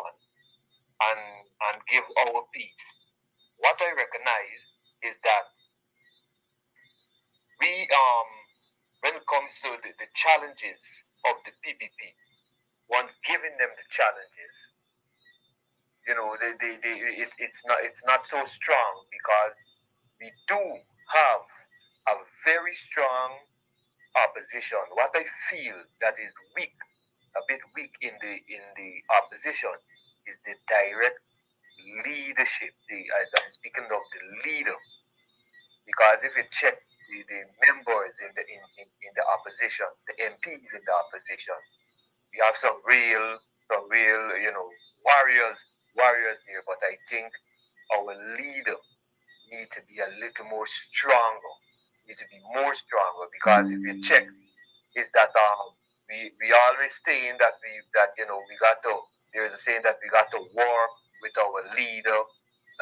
and give our piece. What I recognize is that we when it comes to the challenges of the PPP, once giving them the challenges, it's not so strong because we do have a very strong opposition. What I feel that is weak, a bit weak in the opposition, is the direct leadership. I'm speaking of the leader, because if you check the members in the opposition, the MPs in the opposition, we have some real warriors there. But I think our leader need to be a little more stronger. Need to be more stronger, because if you check, is that we always saying that we got to. There is a saying that we got to work with our leader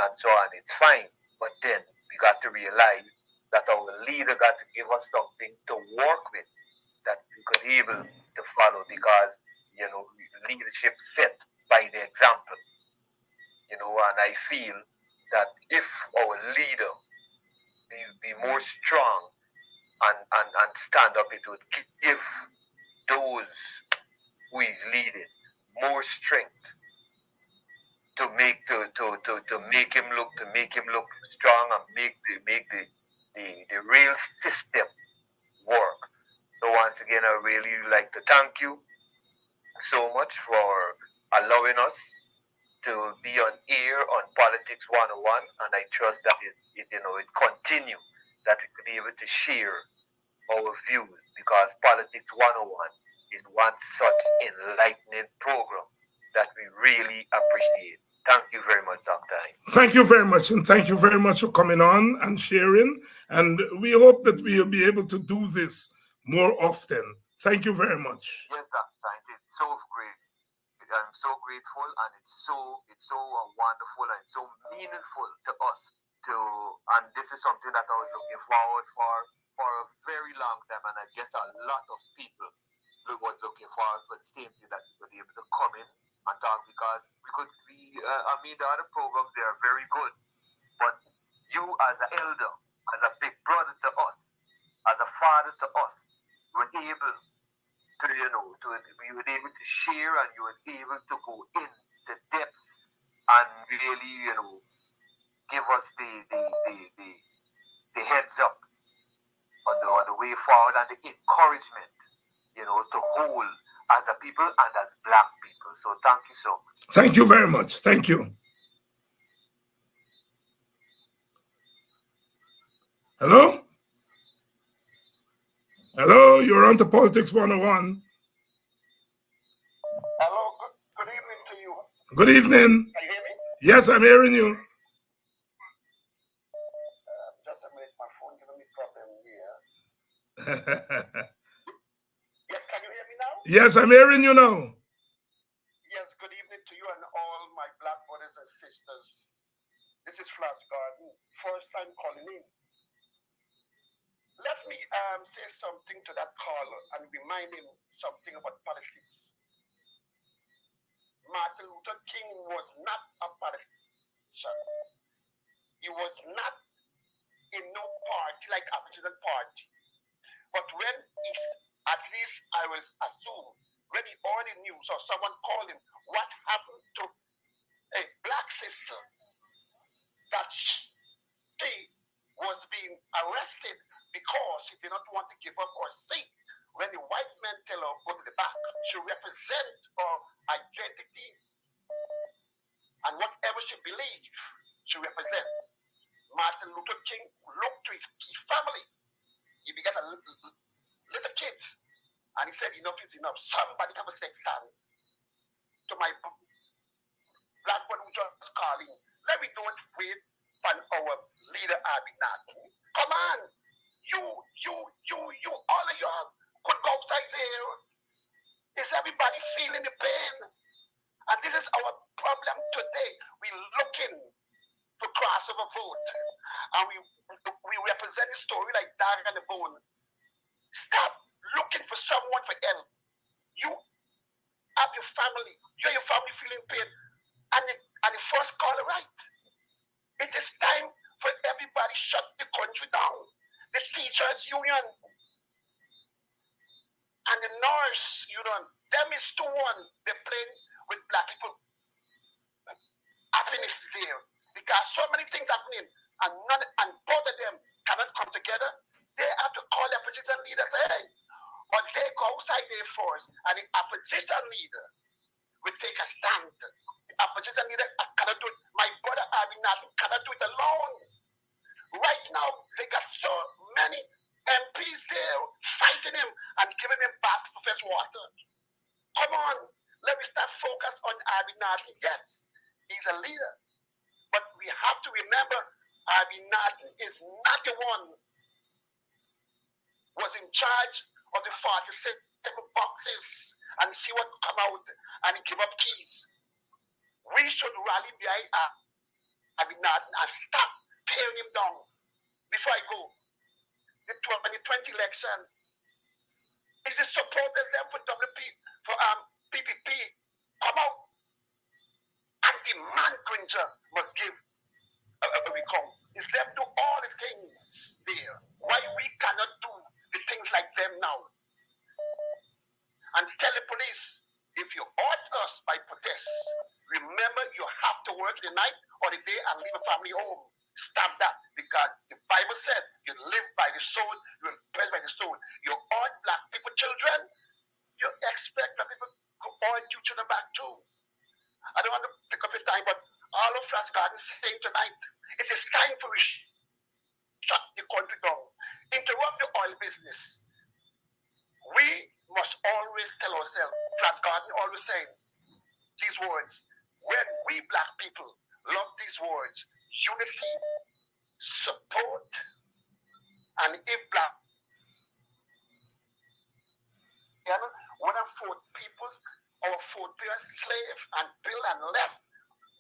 and so on. It's fine, but then we got to realize that our leader got to give us something to work with that we could be able to follow, because leadership set by the example. And I feel that if our leader be more strong and stand up, it would give those who is leading more strength to make him look strong, and make the real system work. So once again, I really like to thank you so much for allowing us to be on air on Politics 101, and I trust that it continue, that we could be able to share our views, because Politics 101 is one such enlightening program that we really appreciate. Thank you very much, Dr. Thank you very much, and thank you very much for coming on and sharing. And we hope that we'll be able to do this more often. Thank you very much. Yes, Dr. It's so great. I'm so grateful, and it's so wonderful and so meaningful to us. And this is something that I was looking forward for a very long time, and I guess a lot of people was looking forward for the same thing, that we could be able to come in and talk, because we could be. The other programs, they are very good, but you as an elder, as a big brother to us, as a father to us, were able to you were able to share, and you were able to go in the depths and really give us the heads up on the way forward, and the encouragement to hold as a people and as Black people. So thank you so much. Thank you very much. Thank you. Hello? Hello, you're on to Politics 101. Hello, good evening to you. Good evening. Can you hear me? Yes, I'm hearing you. Just a minute, my phone giving me problem here. Yes, can you hear me now? Yes, I'm hearing you now. Yes, good evening to you and all my Black brothers and sisters. This is Flash Garden, first time calling in. Let me say something to that caller and remind him something about politics. Martin Luther King was not a politician. He was not in no party like Aboriginal party. But when he's, at least I will assume, when he heard the news or someone called him, what happened to a Black sister that she was being arrested because she did not want to give up her seat. When the white men tell her, go to the back, she represents her identity and whatever she believes, she represents. Martin Luther King looked to his family. He began a little kids, and he said, enough is enough. Somebody have a take stand. To my Black one who just calling, let me don't wait for our leader Abinati. Come on, you, all of y'all could go outside there. Is everybody feeling the pain? And this is our problem today, we're looking for crossover vote. And we represent a story like Dog and the Bone. Stop looking for someone for help. You have your family. You and your family feeling pain. And the first call right. It is time for everybody shut the country down. The teachers union and the nurse union, them is 2-1. They're playing with black people. Happiness is there. Because so many things happening and both of them cannot come together. They have to call the opposition leader and say, hey, but they go outside their force and the opposition leader will take a stand. The opposition leader cannot do it. My brother Abinat cannot do it alone. Right now, they got so many MPs there fighting him and giving him baths to fetch water. Come on, let me start focus on Abinat. Yes, he's a leader. But we have to remember Abinat is not the one was in charge of the 47 boxes and see what come out and give up keys. We should rally behind Abinat and stop tearing him down. Before I go, the 2020 election, is the supporters them for PPP come out and demand Granger must give a recount. Is them do all the things there. Why we cannot do the things like them now? And tell the police, if you hurt us by protest, remember you have to work the night or the day and leave a family home. Stop that, because the Bible said you live by the soul, you will bless by the soul. You hurt black people, children, you expect that people to hurt you children back too. I don't want to pick up your time, but all of Flash Garden saying tonight, it is time for we shut the country down, interrupt the oil business. We must always tell ourselves, Flash Garden always saying these words, when we black people love these words, unity, support, and if black, when our fourth peoples, our fourth parents slave and build and left,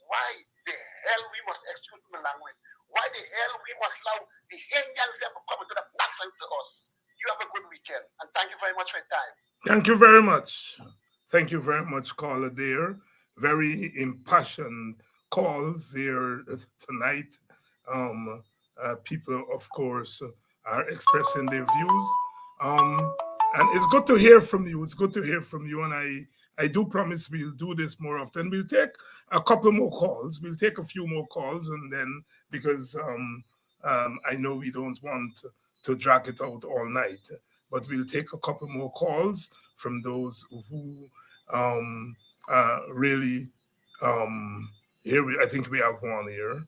why the hell we must excuse my language? Why the hell we must allow the Indians them to come into the nonsense to us? You have a good weekend, and thank you very much for your time. Thank you very much. Thank you very much, caller dear. Very impassioned calls here tonight. People, of course, are expressing their views. And it's good to hear from you. It's good to hear from you. And I do promise we'll do this more often. We'll take a couple more calls. We'll take a few more calls. And then, because I know we don't want to drag it out all night, but we'll take a couple more calls from those who really, I think we have one here.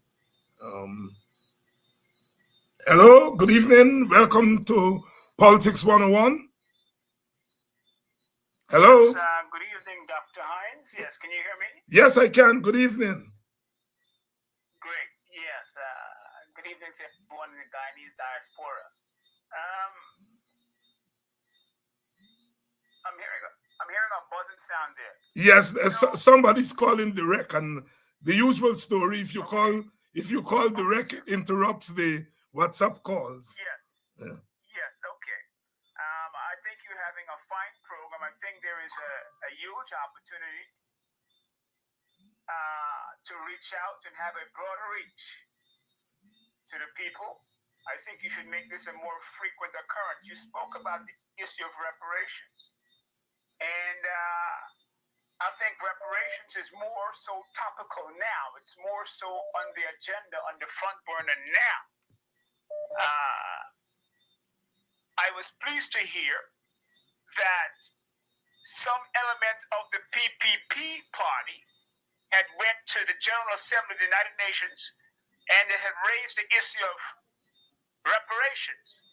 Hello, good evening. Welcome to Politics 101. Hello. Yes, good evening, Dr. Hinds. Yes, can you hear me? Yes, I can. Good evening. Great. Yes. Good evening to everyone in the Guyanese diaspora. I'm hearing a buzzing sound there. Yes, somebody's calling direct, and the usual story. If you call direct, it interrupts the WhatsApp calls. Yes. Yeah. Yes. Okay. I think you're having a fine program. I think there is a huge opportunity to reach out and have a broader reach to the people. I think you should make this a more frequent occurrence. You spoke about the issue of reparations. And I think reparations is more so topical now. It's more so on the agenda, on the front burner now. I was pleased to hear that some element of the PPP party had went to the General Assembly of the United Nations and they had raised the issue of reparations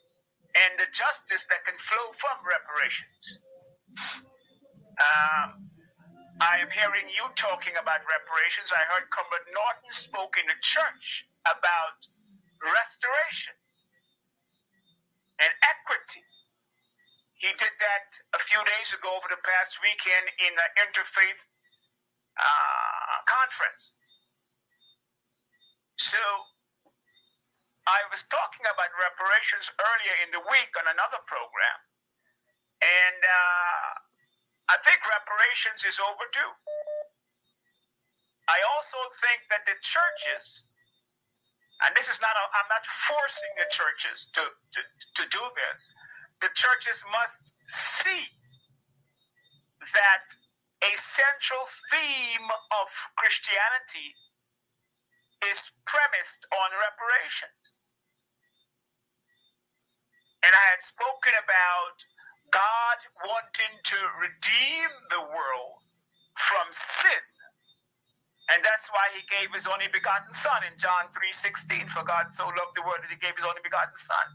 and the justice that can flow from reparations. I am hearing you talking about reparations. I heard Comrade Norton spoke in the church about restoration and equity. He did that a few days ago over the past weekend in an interfaith conference. So I was talking about reparations earlier in the week on another program, and I think reparations is overdue. I also think that the churches, and this is not, I'm not forcing the churches to do this. The churches must see that a central theme of Christianity is premised on reparations. And I had spoken about God wanting to redeem the world from sin. And that's why he gave his only begotten son in John 3:16. For God so loved the world that he gave his only begotten son.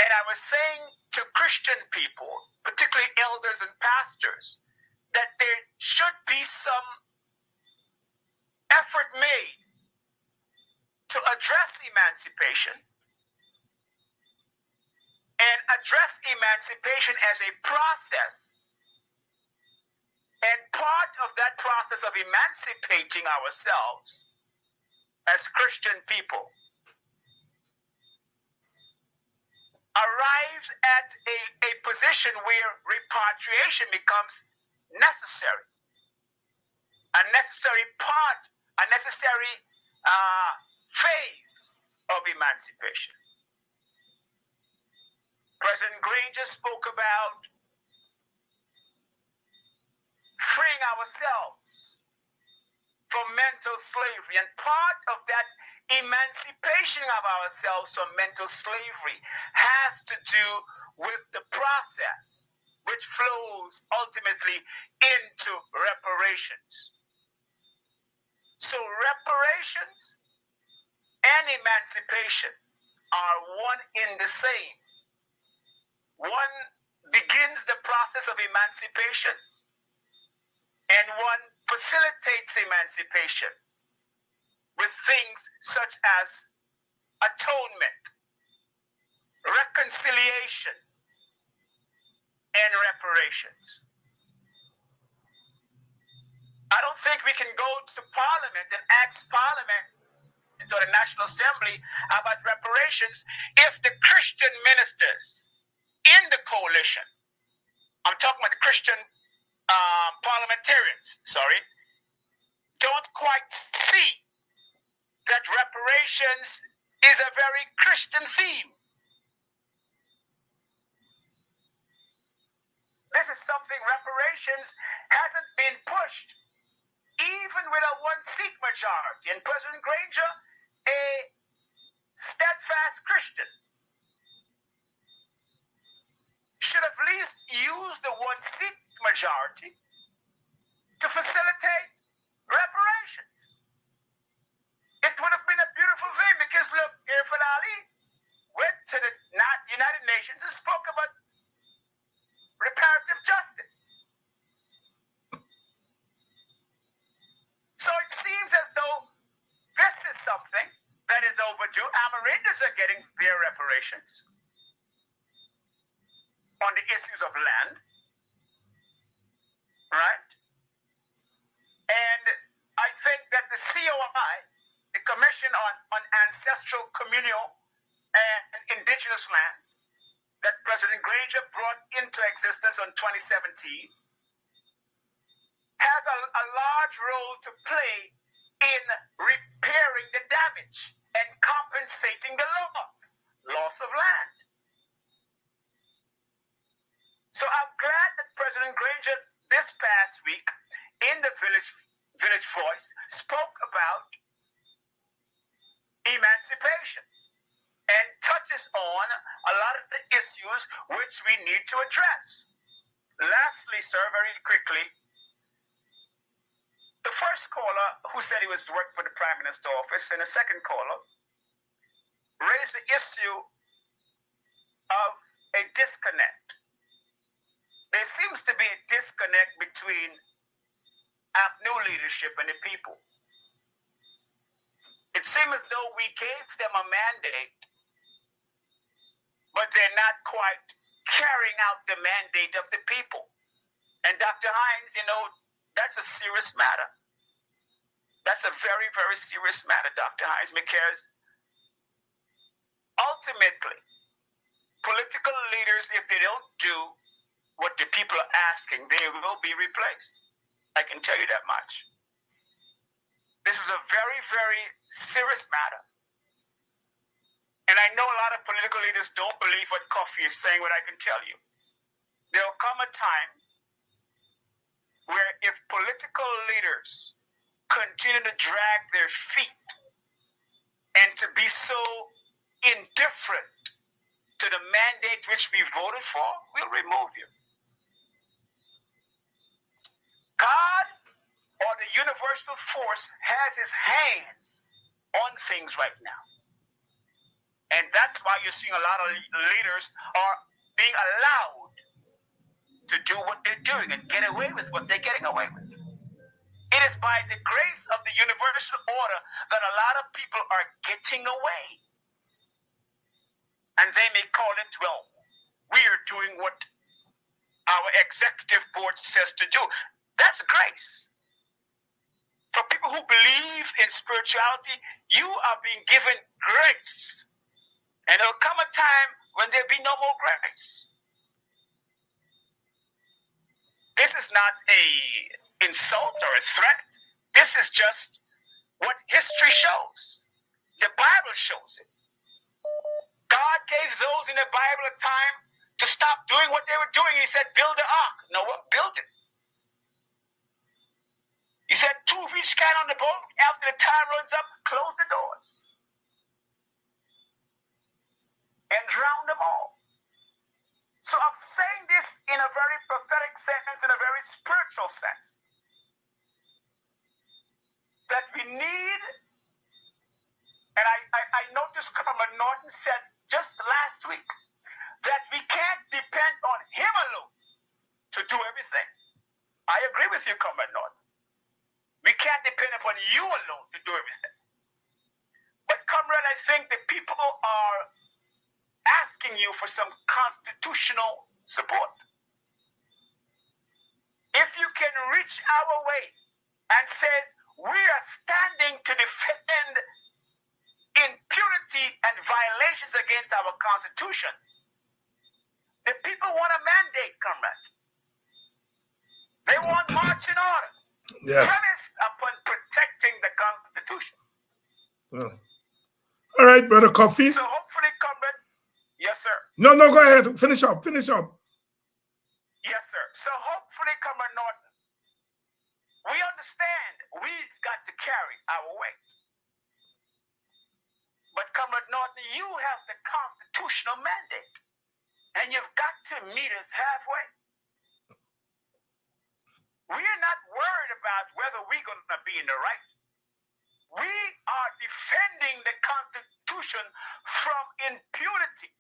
And I was saying to Christian people, particularly elders and pastors, that there should be some effort made to address emancipation and address emancipation as a process. And part of that process of emancipating ourselves as Christian people arrives at a position where repatriation becomes necessary, a necessary part, a necessary phase of emancipation. President Granger spoke about freeing ourselves from mental slavery, and part of that emancipation of ourselves from mental slavery has to do with the process which flows ultimately into reparations. So reparations and emancipation are one in the same. One begins the process of emancipation, and one facilitates emancipation with things such as atonement, reconciliation, and reparations. I don't think we can go to Parliament and ask Parliament or the National Assembly about reparations if the Christian ministers in the coalition, I'm talking about the Christian parliamentarians, don't quite see that reparations is a very Christian theme. This is something, reparations hasn't been pushed, even with a one-seat majority. And President Granger, a steadfast Christian, should have at least used the one-seat majority to facilitate reparations. It would have been a beautiful thing because, look, Irfan Ali went to the United Nations and spoke about reparative justice. So it seems as though this is something that is overdue. Amerindians are getting their reparations on the issues of land, right? And I think that the COI, the Commission on Ancestral, Communal, and Indigenous Lands, that President Granger brought into existence in 2017, has a large role to play in repairing the damage and compensating the loss of land. So I'm glad that President Granger this past week in the Village Voice spoke about emancipation and touches on a lot of the issues which we need to address. Lastly, sir, very quickly, the first caller who said he was working for the Prime Minister's office and the second caller raised the issue of a disconnect. There seems to be a disconnect between new leadership and the people. It seems as though we gave them a mandate, but they're not quite carrying out the mandate of the people. And Dr. Hines, that's a serious matter. That's a very, very serious matter, Dr. Hines, because ultimately, political leaders, if they don't do what the people are asking, they will be replaced. I can tell you that much. This is a very, very serious matter. And I know a lot of political leaders don't believe what Kofi is saying, but I can tell you, there will come a time where if political leaders continue to drag their feet and to be so indifferent to the mandate which we voted for, we'll remove you. God or the universal force has his hands on things right now. And that's why you're seeing a lot of leaders are being allowed to do what they're doing and get away with what they're getting away with. It is by the grace of the universal order that a lot of people are getting away. And they may call it, well, we're doing what our executive board says to do. That's grace. For people who believe in spirituality, you are being given grace. And there'll come a time when there'll be no more grace. This is not an insult or a threat. This is just what history shows. The Bible shows it. God gave those in the Bible a time to stop doing what they were doing. He said, build the ark. Noah built it. He said, 2 of each kind on the boat. After the time runs up, close the doors. And drown them all. So I'm saying this in a very prophetic sense, in a very spiritual sense. That we need, and I noticed Comrade Norton said just last week, that we can't depend on him alone to do everything. I agree with you, Comrade Norton. We can't depend upon you alone to do everything. But Comrade, I think the people are asking you for some constitutional support. If you can reach our way and says we are standing to defend impunity and violations against our Constitution, the people want a mandate, Comrade. They want marching orders, premised upon protecting the Constitution. Well, all right, Brother Kofi. So hopefully, Comrade. Yes, sir. No, go ahead. Finish up. Yes, sir. So hopefully, Comrade Norton, we understand we've got to carry our weight. But Comrade Norton, you have the constitutional mandate, and you've got to meet us halfway. We're not worried about whether we're going to be in the right. We are defending the Constitution from impunity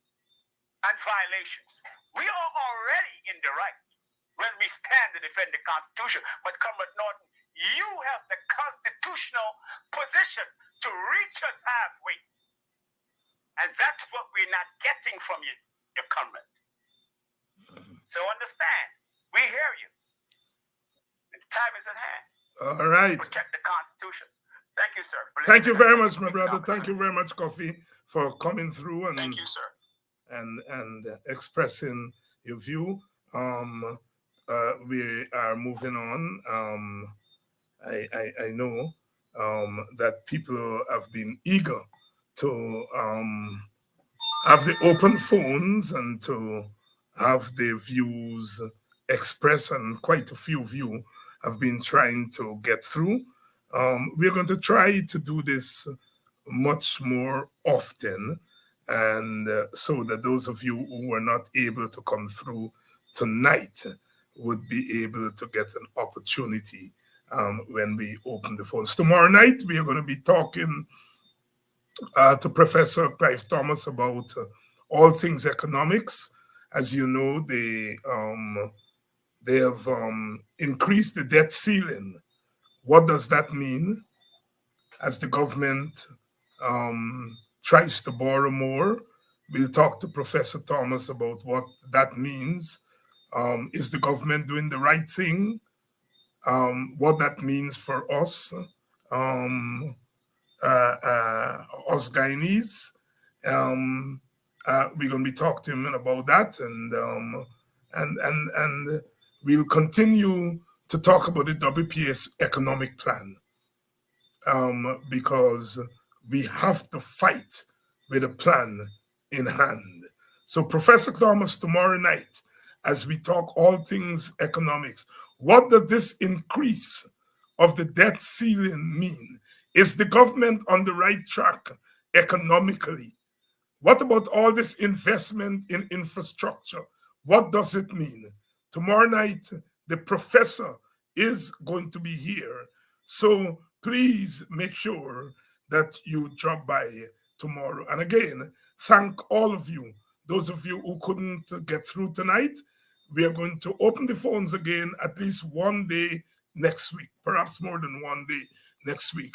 and violations. We are already in the right when we stand to defend the Constitution. But Comrade Norton, you have the constitutional position to reach us halfway. And that's what we're not getting from you, your Comrade. So understand, we hear you. The time is at hand. All right. To protect the Constitution. Thank you, sir. Thank you very much, my brother. Thank you very much, Kofi, for coming through and thank you, sir. And expressing your view. We are moving on. I know that people have been eager to have the open phones and to have their views expressed, and quite a few of you have been trying to get through. We're going to try to do this much more often, and so that those of you who were not able to come through tonight would be able to get an opportunity when we open the phones. Tomorrow night, we are going to be talking to Professor Clive Thomas about all things economics. As you know, they have increased the debt ceiling. What does that mean as the government tries to borrow more? We'll talk to Professor Thomas about what that means. Is the government doing the right thing? What that means for us um, us Guyanese. We're going to be talking to him about that, and we'll continue to talk about the WPS economic plan, because we have to fight with a plan in hand. So, Professor Thomas, tomorrow night, as we talk all things economics, what does this increase of the debt ceiling mean? Is the government on the right track economically? What about all this investment in infrastructure? What does it mean? Tomorrow night, the professor is going to be here. So please make sure that you drop by tomorrow. And again, thank all of you. Those of you who couldn't get through tonight, we are going to open the phones again at least one day next week, perhaps more than one day next week.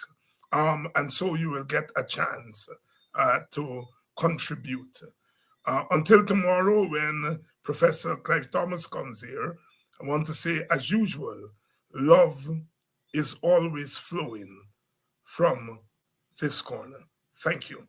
And so you will get a chance to contribute. Until tomorrow, when Professor Clive Thomas comes here, I want to say, as usual, love is always flowing from this corner. Thank you.